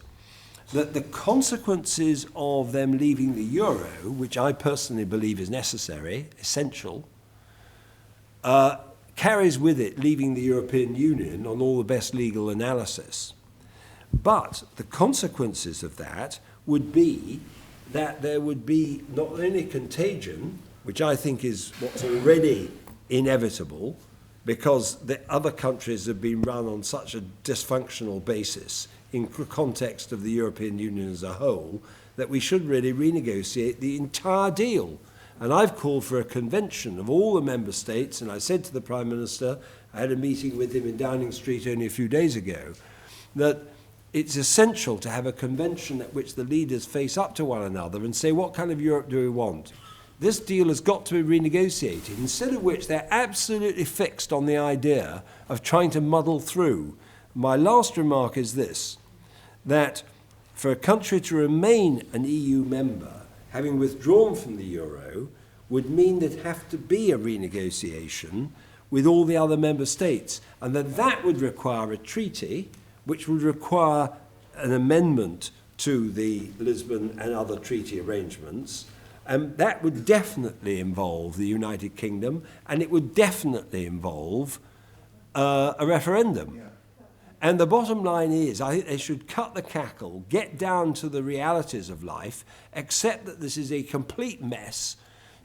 that the consequences of them leaving the euro, which I personally believe is necessary, essential, carries with it leaving the European Union on all the best legal analysis. But the consequences of that would be that there would be not only contagion, which I think is what's already inevitable, because the other countries have been run on such a dysfunctional basis in the context of the European Union as a whole, that we should really renegotiate the entire deal. And I've called for a convention of all the member states, and I said to the Prime Minister, I had a meeting with him in Downing Street only a few days ago, that it's essential to have a convention at which the leaders face up to one another and say, what kind of Europe do we want? This deal has got to be renegotiated, instead of which they're absolutely fixed on the idea of trying to muddle through. My last remark is this, that for a country to remain an EU member, having withdrawn from the euro, would mean there'd have to be a renegotiation with all the other member states, and that would require a treaty, which would require an amendment to the Lisbon and other treaty arrangements. And that would definitely involve the United Kingdom, and it would definitely involve a referendum. Yeah. And the bottom line is, I think they should cut the cackle, get down to the realities of life, accept that this is a complete mess,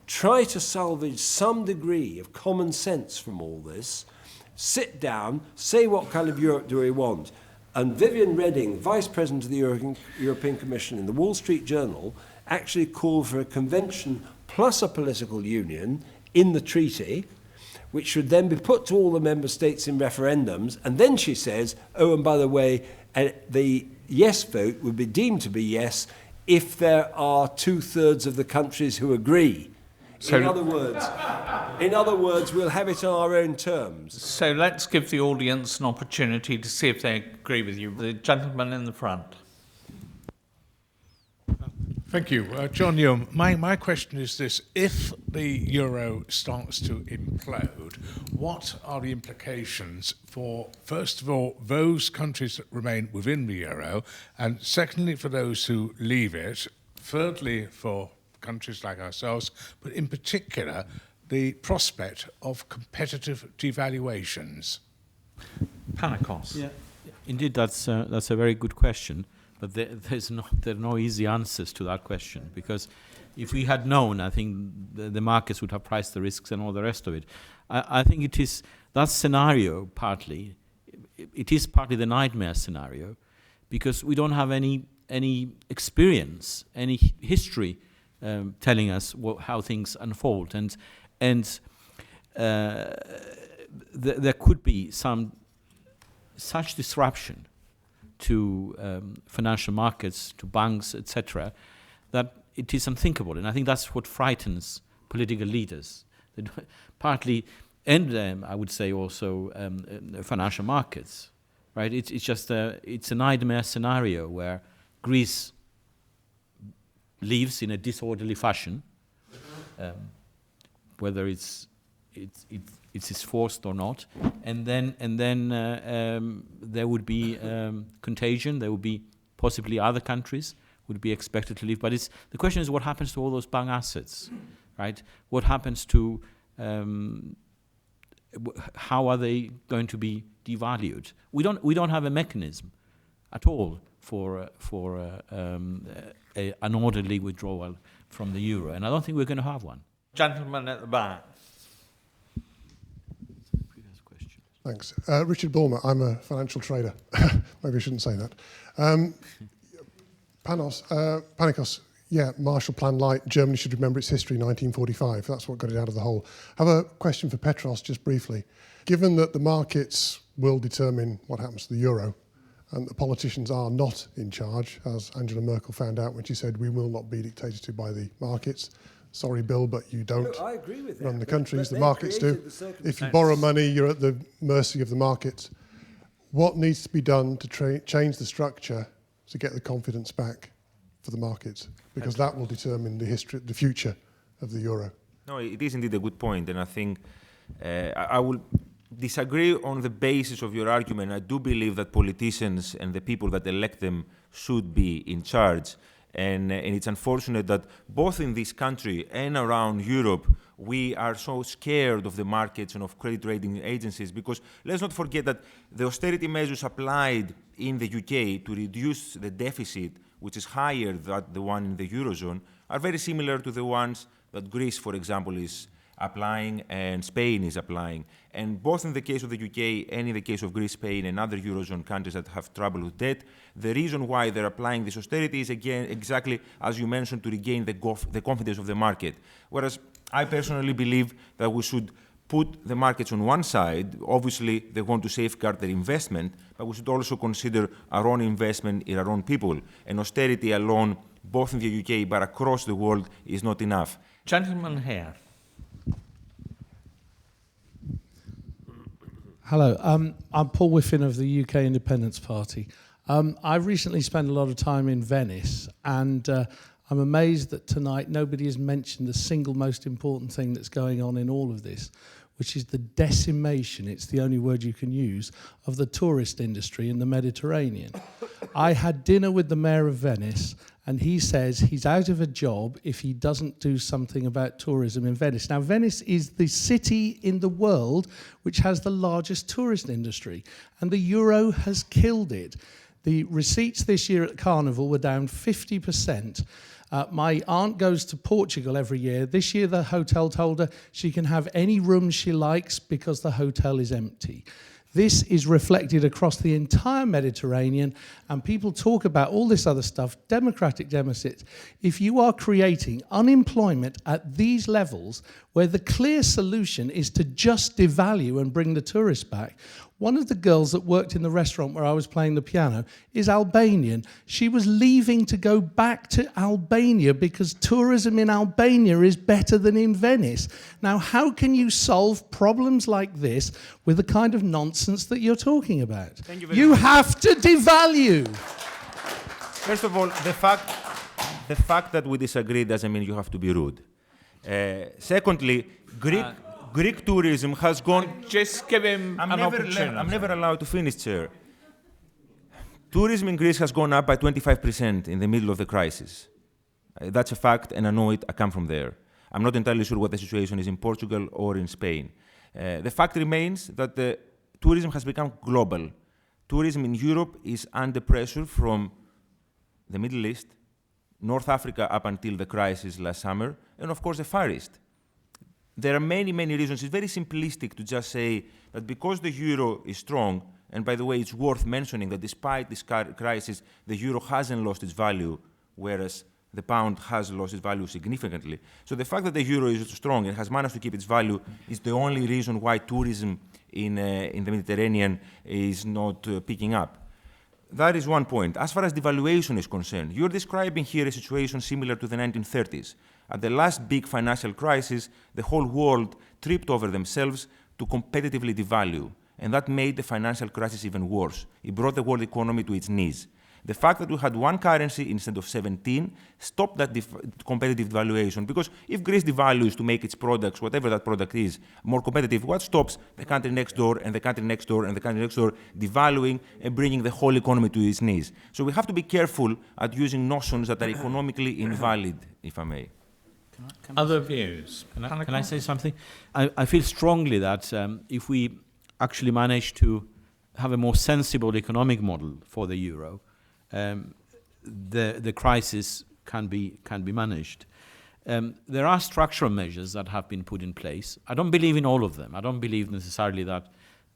try to salvage some degree of common sense from all this, sit down, say what kind of Europe do we want. And Viviane Reding, Vice President of the European Commission, in the Wall Street Journal, actually called for a convention plus a political union in the treaty, which should then be put to all the member states in referendums. And then she says, oh, and by the way, the yes vote would be deemed to be yes if there are 2/3 of the countries who agree. So, in other words, we'll have it on our own terms. So let's give the audience an opportunity to see if they agree with you. The gentleman in the front. Thank you. John Hume, my question is this. If the euro starts to implode, what are the implications for, first of all, those countries that remain within the euro, and secondly, for those who leave it, thirdly, for countries like ourselves, but in particular, the prospect of competitive devaluations? Panicos. Yeah, indeed, that's a very good question. But there are no easy answers to that question, because if we had known, I think the markets would have priced the risks and all the rest of it. I think it is that scenario partly. It is partly the nightmare scenario, because we don't have any experience, any history telling us how things unfold, and there could be such disruption to financial markets, to banks, etc., that it is unthinkable. And I think that's what frightens political leaders, partly, and I would say also financial markets, right? It's just it's a nightmare scenario where Greece leaves in a disorderly fashion, whether it's forced or not, and then there would be contagion. There would be possibly other countries would be expected to leave. But the question is, what happens to all those bank assets, right? What happens to how are they going to be devalued? We don't have a mechanism at all for an orderly withdrawal from the euro, and I don't think we're going to have one. Gentleman at the back. Thanks. Richard Bulmer, I'm a financial trader. Maybe I shouldn't say that. Panicos, yeah, Marshall Plan Light, Germany should remember its history, 1945. That's what got it out of the hole. I have a question for Petros, just briefly. Given that the markets will determine what happens to the euro, and the politicians are not in charge, as Angela Merkel found out when she said, we will not be dictated to by the markets. Sorry, Bill, but you don't I agree with run that, the countries, but the markets do. If you borrow money, you're at the mercy of the markets. What needs to be done to change the structure to get the confidence back for the markets? Because that will determine the future of the euro. No, it is indeed a good point, and I think I will disagree on the basis of your argument. I do believe that politicians and the people that elect them should be in charge. And it's unfortunate that both in this country and around Europe, we are so scared of the markets and of credit rating agencies, because let's not forget that the austerity measures applied in the UK to reduce the deficit, which is higher than the one in the Eurozone, are very similar to the ones that Greece, for example, is applying and Spain is applying. And both in the case of the UK and in the case of Greece, Spain, and other Eurozone countries that have trouble with debt, the reason why they're applying this austerity is, again, exactly as you mentioned, to regain the confidence of the market. Whereas I personally believe that we should put the markets on one side. Obviously, they want to safeguard their investment, but we should also consider our own investment in our own people. And austerity alone, both in the UK but across the world, is not enough. Gentleman here. Hello, I'm Paul Whiffin of the UK Independence Party. I've recently spent a lot of time in Venice, and I'm amazed that tonight nobody has mentioned the single most important thing that's going on in all of this, which is the decimation, it's the only word you can use, of the tourist industry in the Mediterranean. I had dinner with the mayor of Venice, and he says he's out of a job if he doesn't do something about tourism in Venice. Now, Venice is the city in the world which has the largest tourist industry, and the euro has killed it. The receipts this year at Carnival were down 50%. My aunt goes to Portugal every year. This year, the hotel told her she can have any room she likes because the hotel is empty. This is reflected across the entire Mediterranean, and people talk about all this other stuff, democratic deficits. If you are creating unemployment at these levels, where the clear solution is to just devalue and bring the tourists back. One of the girls that worked in the restaurant where I was playing the piano is Albanian. She was leaving to go back to Albania because tourism in Albania is better than in Venice. Now, how can you solve problems like this with the kind of nonsense that you're talking about? Thank you very much. Have to devalue. First of all, the fact that we disagree doesn't mean you have to be rude. Secondly, Greek tourism has gone... Just give him an opportunity. I'm never allowed to finish, Chair. Tourism in Greece has gone up by 25% in the middle of the crisis. That's a fact, and I know it. I come from there. I'm not entirely sure what the situation is in Portugal or in Spain. The fact remains that the tourism has become global. Tourism in Europe is under pressure from the Middle East, North Africa up until the crisis last summer, and of course the Far East. There are many, many reasons. It's very simplistic to just say that because the euro is strong, and by the way, it's worth mentioning that despite this crisis, the euro hasn't lost its value, whereas the pound has lost its value significantly. So the fact that the euro is strong and has managed to keep its value is the only reason why tourism in the Mediterranean is not picking up. That is one point. As far as devaluation is concerned, you're describing here a situation similar to the 1930s. At the last big financial crisis, the whole world tripped over themselves to competitively devalue, and that made the financial crisis even worse. It brought the world economy to its knees. The fact that we had one currency instead of 17 stopped that competitive devaluation, because if Greece devalues to make its products, whatever that product is, more competitive, what stops the country next door and the country next door and the country next door devaluing and bringing the whole economy to its knees? So we have to be careful at using notions that are economically invalid, if I may. Other views? Can I say something? I feel strongly that if we actually manage to have a more sensible economic model for the euro, the crisis can be managed. There are structural measures that have been put in place. I don't believe in all of them. I don't believe necessarily that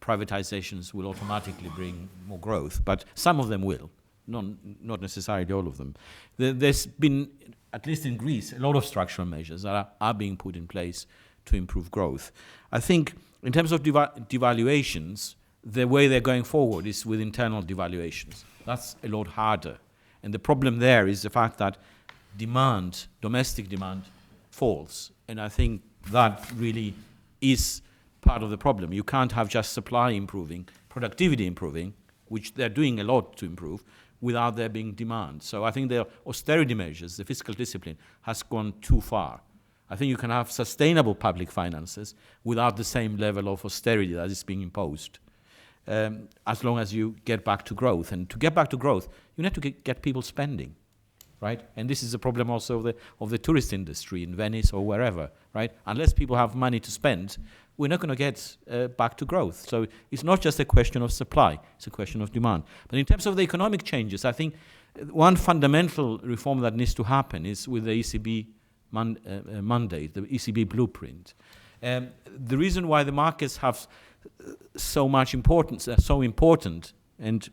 privatizations will automatically bring more growth, but some of them will, not necessarily all of them. There's been, at least in Greece, a lot of structural measures that are being put in place to improve growth. I think in terms of devaluations, the way they're going forward is with internal devaluations. That's a lot harder. And the problem there is the fact that domestic demand falls. And I think that really is part of the problem. You can't have just supply improving, productivity improving, which they're doing a lot to improve, without there being demand. So I think the austerity measures, the fiscal discipline, has gone too far. I think you can have sustainable public finances without the same level of austerity that is being imposed, as long as you get back to growth. And to get back to growth, you need to get people spending, right? And this is a problem also of the tourist industry in Venice or wherever, right? Unless people have money to spend, we're not going to get back to growth. So it's not just a question of supply, it's a question of demand. But in terms of the economic changes, I think one fundamental reform that needs to happen is with the ECB mandate, the ECB blueprint. The reason why the markets have so much importance, so important, and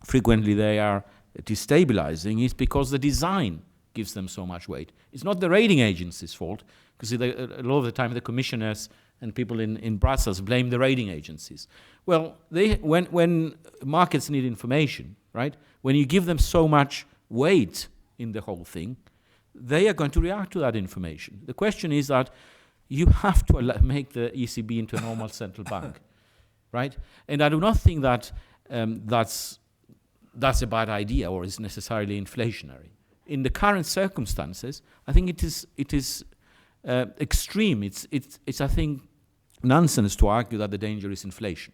frequently they are destabilizing, is because the design gives them so much weight. It's not the rating agency's fault, because a lot of the time the commissioners and people in Brussels blame the rating agencies. Well, when markets need information, right, when you give them so much weight in the whole thing, they are going to react to that information. The question is that you have to make the ECB into a normal central bank, right? And I do not think that that's a bad idea or is necessarily inflationary. In the current circumstances, I think it is extreme. It's I think nonsense to argue that the danger is inflation.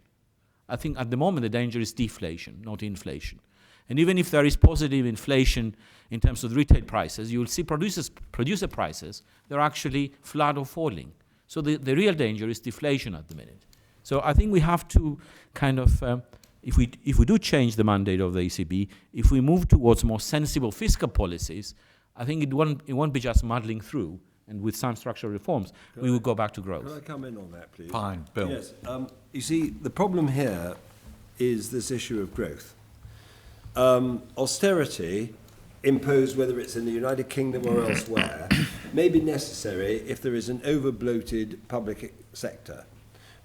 I think at the moment the danger is deflation, not inflation. And even if there is positive inflation in terms of retail prices, you will see producer prices, they're actually flat or falling. So the real danger is deflation at the minute. So I think we have to kind of, if we do change the mandate of the ECB, if we move towards more sensible fiscal policies, I think it won't be just muddling through. And with some structural reforms, we will go back to growth. Can I come in on that, please? Fine, Bill. Yes. You see, the problem here is this issue of growth. Austerity imposed, whether it's in the United Kingdom or elsewhere, may be necessary if there is an over-bloated public sector.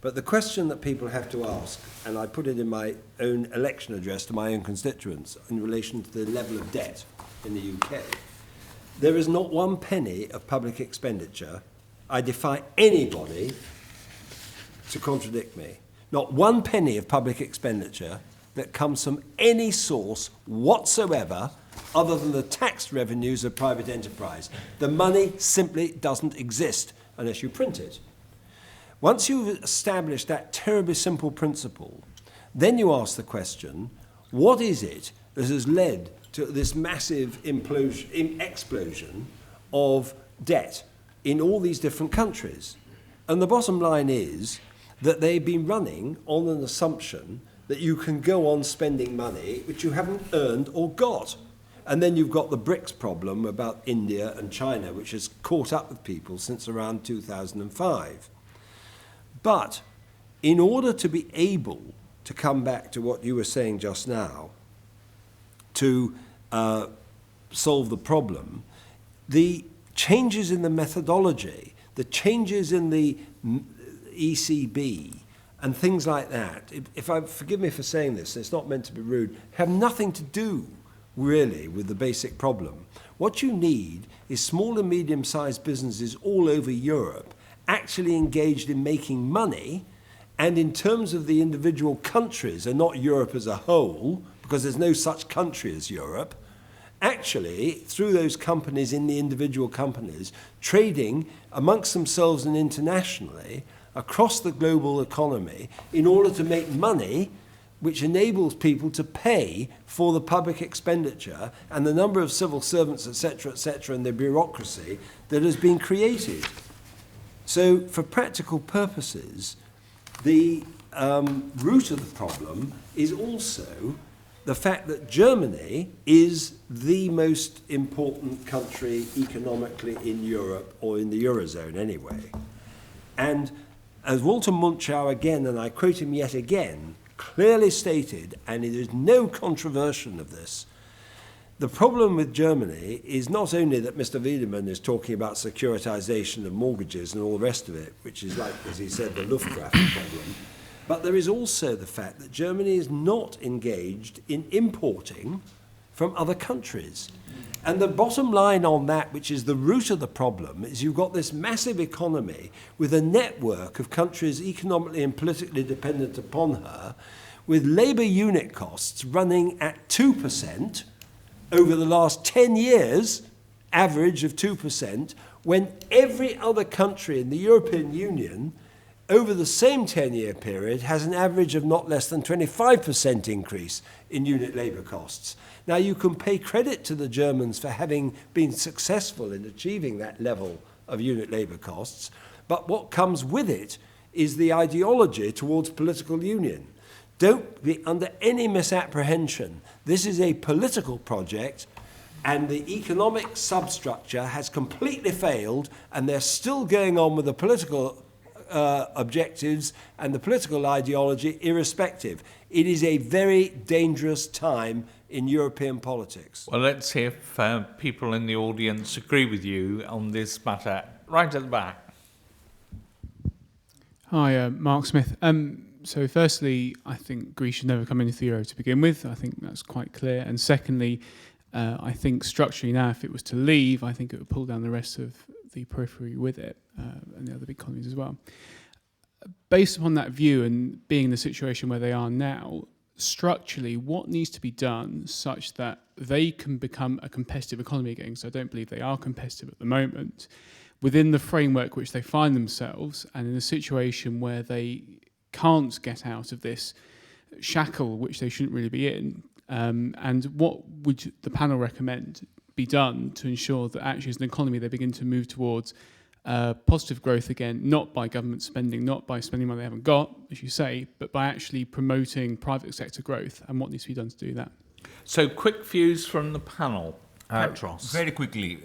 But the question that people have to ask, and I put it in my own election address to my own constituents in relation to the level of debt in the UK, there is not one penny of public expenditure. I defy anybody to contradict me. Not one penny of public expenditure that comes from any source whatsoever other than the tax revenues of private enterprise. The money simply doesn't exist unless you print it. Once you've established that terribly simple principle, then you ask the question, what is it that has led to this massive explosion of debt in all these different countries? And the bottom line is that they've been running on an assumption that you can go on spending money which you haven't earned or got. And then you've got the BRICS problem about India and China, which has caught up with people since around 2005. But in order to be able to come back to what you were saying just now, to solve the problem, the changes in the methodology, the changes in the ECB, and things like that, forgive me for saying this, it's not meant to be rude, have nothing to do really with the basic problem. What you need is small and medium-sized businesses all over Europe actually engaged in making money, and in terms of the individual countries and not Europe as a whole, because there's no such country as Europe, actually, through those companies in the individual companies, trading amongst themselves and internationally across the global economy in order to make money which enables people to pay for the public expenditure and the number of civil servants, etc., and the bureaucracy that has been created. So, for practical purposes, the root of the problem is also the fact that Germany is the most important country economically in Europe, or in the Eurozone anyway. And as Walter Munchau again, and I quote him yet again, clearly stated, and there is no controversion of this, the problem with Germany is not only that Mr. Wiedemann is talking about securitization of mortgages and all the rest of it, which is like, as he said, the Luftwaffe problem, but there is also the fact that Germany is not engaged in importing from other countries. And the bottom line on that, which is the root of the problem, is you've got this massive economy with a network of countries economically and politically dependent upon her, with labour unit costs running at 2% over the last 10 years, average of 2%, when every other country in the European Union over the same 10-year period has an average of not less than 25% increase in unit labour costs. Now, you can pay credit to the Germans for having been successful in achieving that level of unit labour costs, but what comes with it is the ideology towards political union. Don't be under any misapprehension. This is a political project, and the economic substructure has completely failed, and they're still going on with the political objectives and the political ideology irrespective. It is a very dangerous time in European politics. Well, let's see if people in the audience agree with you on this matter. Right at the back. Hi, Mark Smith. So firstly, I think Greece should never come into the euro to begin with. I think that's quite clear. And secondly, I think structurally now, if it was to leave, I think it would pull down the rest of the periphery with it, and the other big economies as well. Based upon that view and being in the situation where they are now, structurally, what needs to be done such that they can become a competitive economy again? So I don't believe they are competitive at the moment, within the framework which they find themselves, and in a situation where they can't get out of this shackle which they shouldn't really be in. And what would the panel recommend be done to ensure that actually as an economy they begin to move towards positive growth again, not by government spending, not by spending money they haven't got, as you say, but by actually promoting private sector growth, and what needs to be done to do that? So, quick views from the panel. Petros. Very quickly.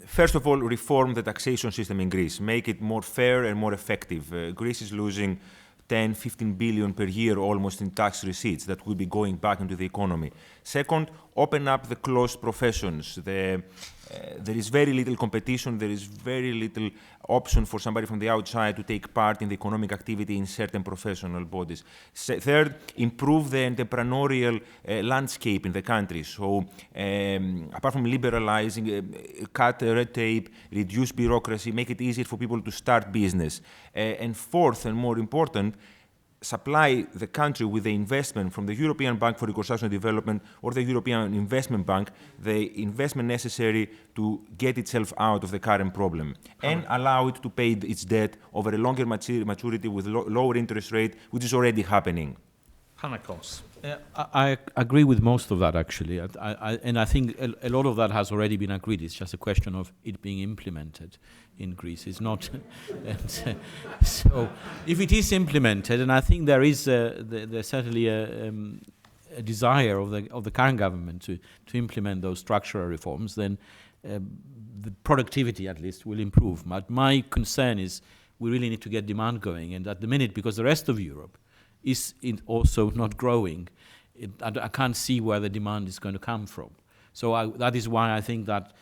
First of all, reform the taxation system in Greece. Make it more fair and more effective. Greece is losing 10, 15 billion per year almost in tax receipts that will be going back into the economy. Second, open up the closed professions. There is very little competition, there is very little option for somebody from the outside to take part in the economic activity in certain professional bodies. Third, improve the entrepreneurial landscape in the country. So, apart from liberalizing, cut red tape, reduce bureaucracy, make it easier for people to start business. And fourth, and more important, supply the country with the investment from the European Bank for Reconstruction and Development or the European Investment Bank, the investment necessary to get itself out of the current problem, and allow it to pay its debt over a longer maturity with lower interest rate, which is already happening. Panicos. I agree with most of that, actually. And I think a lot of that has already been agreed. It's just a question of it being implemented in Greece. It's not. So if it is implemented, and I think there is there's certainly a desire of the current government to implement those structural reforms, then the productivity, at least, will improve. But my concern is we really need to get demand going. And at the minute, because the rest of Europe is also not growing, I can't see where the demand is going to come from. So that is why I think that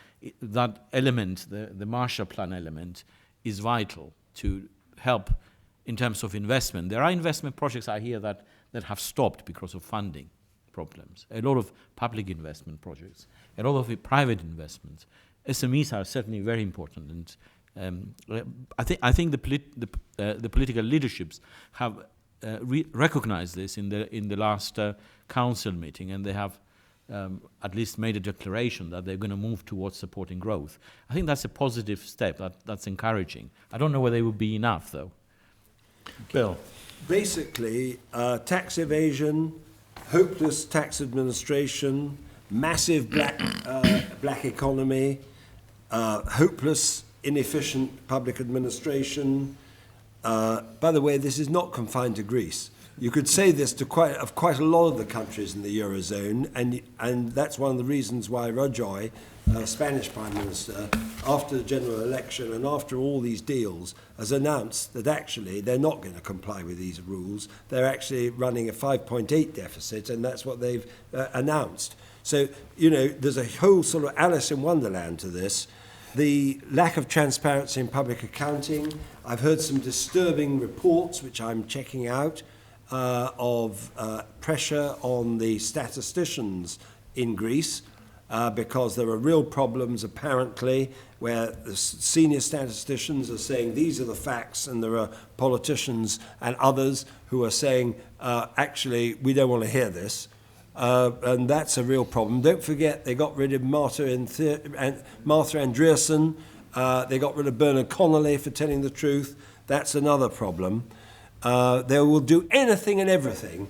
that element, the Marshall Plan element, is vital to help in terms of investment. There are investment projects I hear that have stopped because of funding problems. A lot of public investment projects, a lot of private investments. SMEs are certainly very important, and I think the political leaderships have recognized this in the last council meeting, and they have at least made a declaration that they're going to move towards supporting growth. I think that's a positive step. That's encouraging. I don't know whether it would be enough, though. Bill. Basically, tax evasion, hopeless tax administration, massive black economy, hopeless, inefficient public administration. By the way, this is not confined to Greece. You could say this to quite a lot of the countries in the Eurozone, and that's one of the reasons why Rajoy, Spanish Prime Minister, after the general election and after all these deals, has announced that actually they're not going to comply with these rules. They're actually running a 5.8 deficit, and that's what they've announced. So, there's a whole sort of Alice in Wonderland to this. The lack of transparency in public accounting. I've heard some disturbing reports, which I'm checking out, of pressure on the statisticians in Greece, because there are real problems, apparently, where the senior statisticians are saying these are the facts, and there are politicians and others who are saying, actually, we don't want to hear this. And that's a real problem. Don't forget, they got rid of Martha Andreasen. They got rid of Bernard Connolly for telling the truth. That's another problem. They will do anything and everything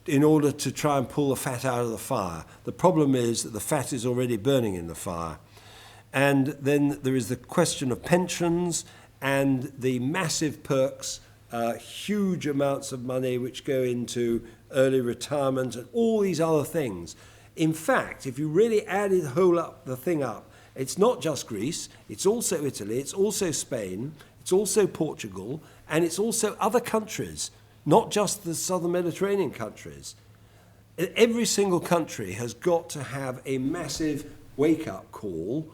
in order to try and pull the fat out of the fire. The problem is that the fat is already burning in the fire. And then there is the question of pensions and the massive perks, huge amounts of money which go into early retirement and all these other things. In fact, if you really added the thing up, it's not just Greece, it's also Italy, it's also Spain, it's also Portugal, and it's also other countries, not just the southern Mediterranean countries. Every single country has got to have a massive wake-up call,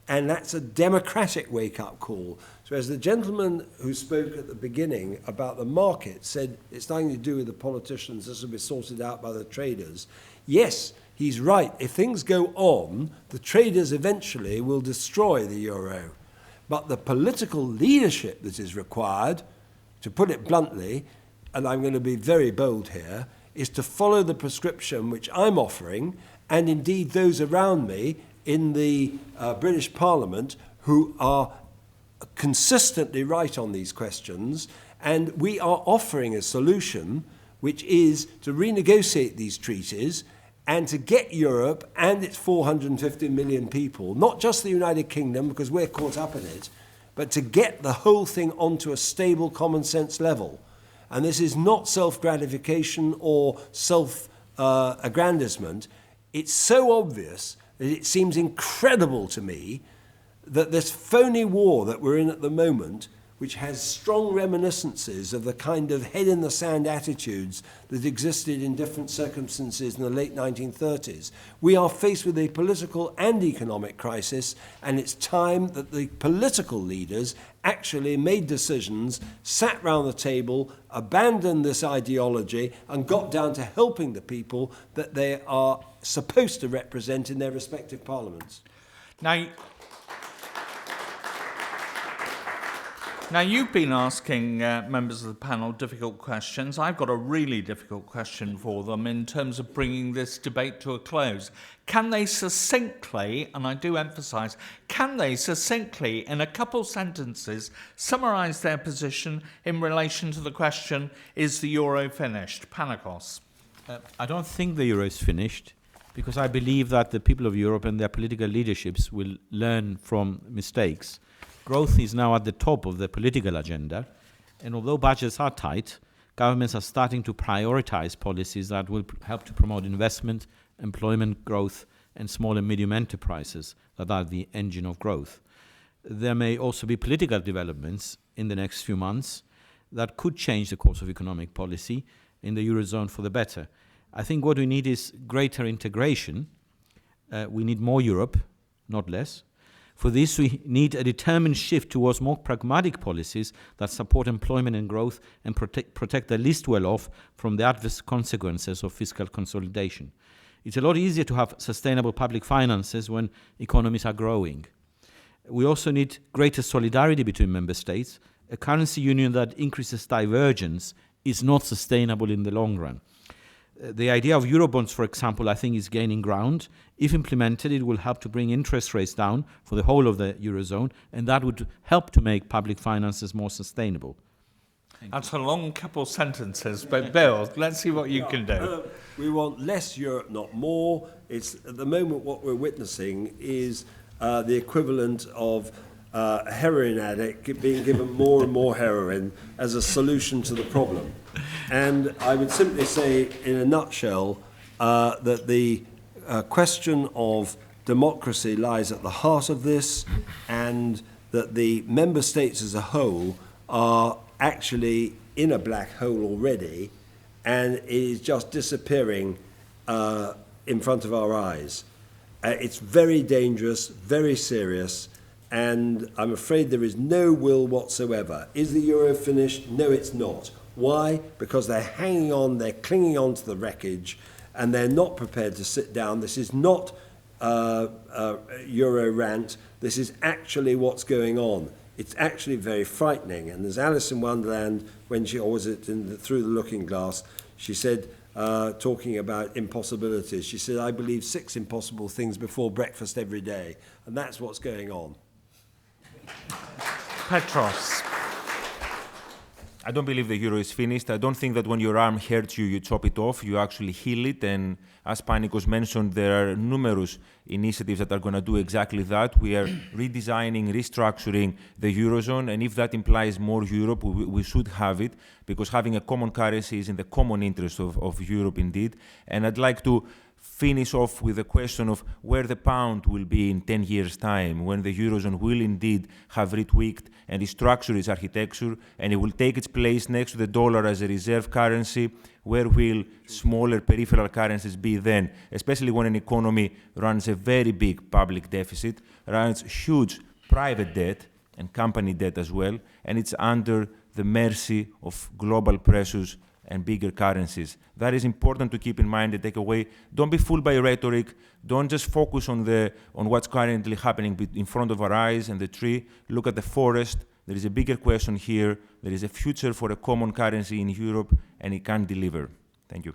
and that's a democratic wake-up call. So as the gentleman who spoke at the beginning about the market said it's nothing to do with the politicians, this will be sorted out by the traders. Yes, he's right. If things go on, the traders eventually will destroy the euro. But the political leadership that is required, to put it bluntly, and I'm going to be very bold here, is to follow the prescription which I'm offering, and indeed those around me in the British Parliament who are consistently right on these questions, and we are offering a solution which is to renegotiate these treaties and to get Europe and its 450 million people, not just the United Kingdom because we're caught up in it, but to get the whole thing onto a stable common sense level. And this is not self-gratification or self-aggrandizement. It's so obvious that it seems incredible to me that this phony war that we're in at the moment, which has strong reminiscences of the kind of head-in-the-sand attitudes that existed in different circumstances in the late 1930s. We are faced with a political and economic crisis, and it's time that the political leaders actually made decisions, sat round the table, abandoned this ideology, and got down to helping the people that they are supposed to represent in their respective parliaments. Now, you've been asking members of the panel difficult questions. I've got a really difficult question for them in terms of bringing this debate to a close. Can they succinctly, and I do emphasise, can they succinctly, in a couple sentences, summarise their position in relation to the question, is the euro finished? Panicos. I don't think the euro is finished, because I believe that the people of Europe and their political leaderships will learn from mistakes. Growth is now at the top of the political agenda, and although budgets are tight, governments are starting to prioritize policies that will help to promote investment, employment growth, and small and medium enterprises that are the engine of growth. There may also be political developments in the next few months that could change the course of economic policy in the Eurozone for the better. I think what we need is greater integration. We need more Europe, not less. For this, we need a determined shift towards more pragmatic policies that support employment and growth and protect the least well-off from the adverse consequences of fiscal consolidation. It's a lot easier to have sustainable public finances when economies are growing. We also need greater solidarity between member states. A currency union that increases divergence is not sustainable in the long run. The idea of Eurobonds, for example, I think is gaining ground. If implemented, it will help to bring interest rates down for the whole of the Eurozone, and that would help to make public finances more sustainable. That's a long couple of sentences, but Bill, let's see what you can do. We want less Europe, not more. It's at the moment what we're witnessing is the equivalent of a heroin addict being given more and more heroin as a solution to the problem. And I would simply say, in a nutshell, that the question of democracy lies at the heart of this, and that the member states as a whole are actually in a black hole already, and it is just disappearing in front of our eyes. It's very dangerous, very serious, and I'm afraid there is no will whatsoever. Is the euro finished? No, it's not. Why? Because they're hanging on, they're clinging on to the wreckage, and they're not prepared to sit down. This is not Euro rant. This is actually what's going on. It's actually very frightening. And as Alice in Wonderland, when she, or was it Through the Looking Glass, she said, talking about impossibilities, she said, I believe 6 impossible things before breakfast every day. And that's what's going on. Petros. I don't believe the euro is finished. I don't think that when your arm hurts you, you chop it off. You actually heal it. And as Panicos mentioned, there are numerous initiatives that are going to do exactly that. We are redesigning, restructuring the Eurozone. And if that implies more Europe, we should have it, because having a common currency is in the common interest of Europe indeed. And I'd like to finish off with the question of where the pound will be in 10 years' time, when the Eurozone will indeed have retweaked and restructured its architecture, and it will take its place next to the dollar as a reserve currency. Where will smaller peripheral currencies be then, especially when an economy runs a very big public deficit, runs huge private debt and company debt as well, and it's under the mercy of global pressures and bigger currencies. That is important to keep in mind and take away. Don't be fooled by rhetoric. Don't just focus on what's currently happening in front of our eyes and the tree. Look at the forest. There is a bigger question here. There is a future for a common currency in Europe, and it can deliver. Thank you.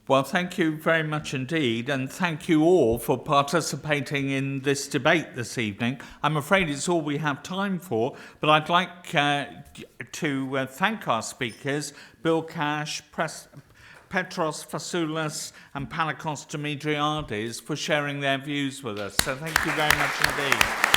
Well, thank you very much indeed, and thank you all for participating in this debate this evening. I'm afraid it's all we have time for, but I'd like to thank our speakers, Bill Cash, Petros, Fassoulas and Panicos Demetriades, for sharing their views with us. So thank you very much indeed.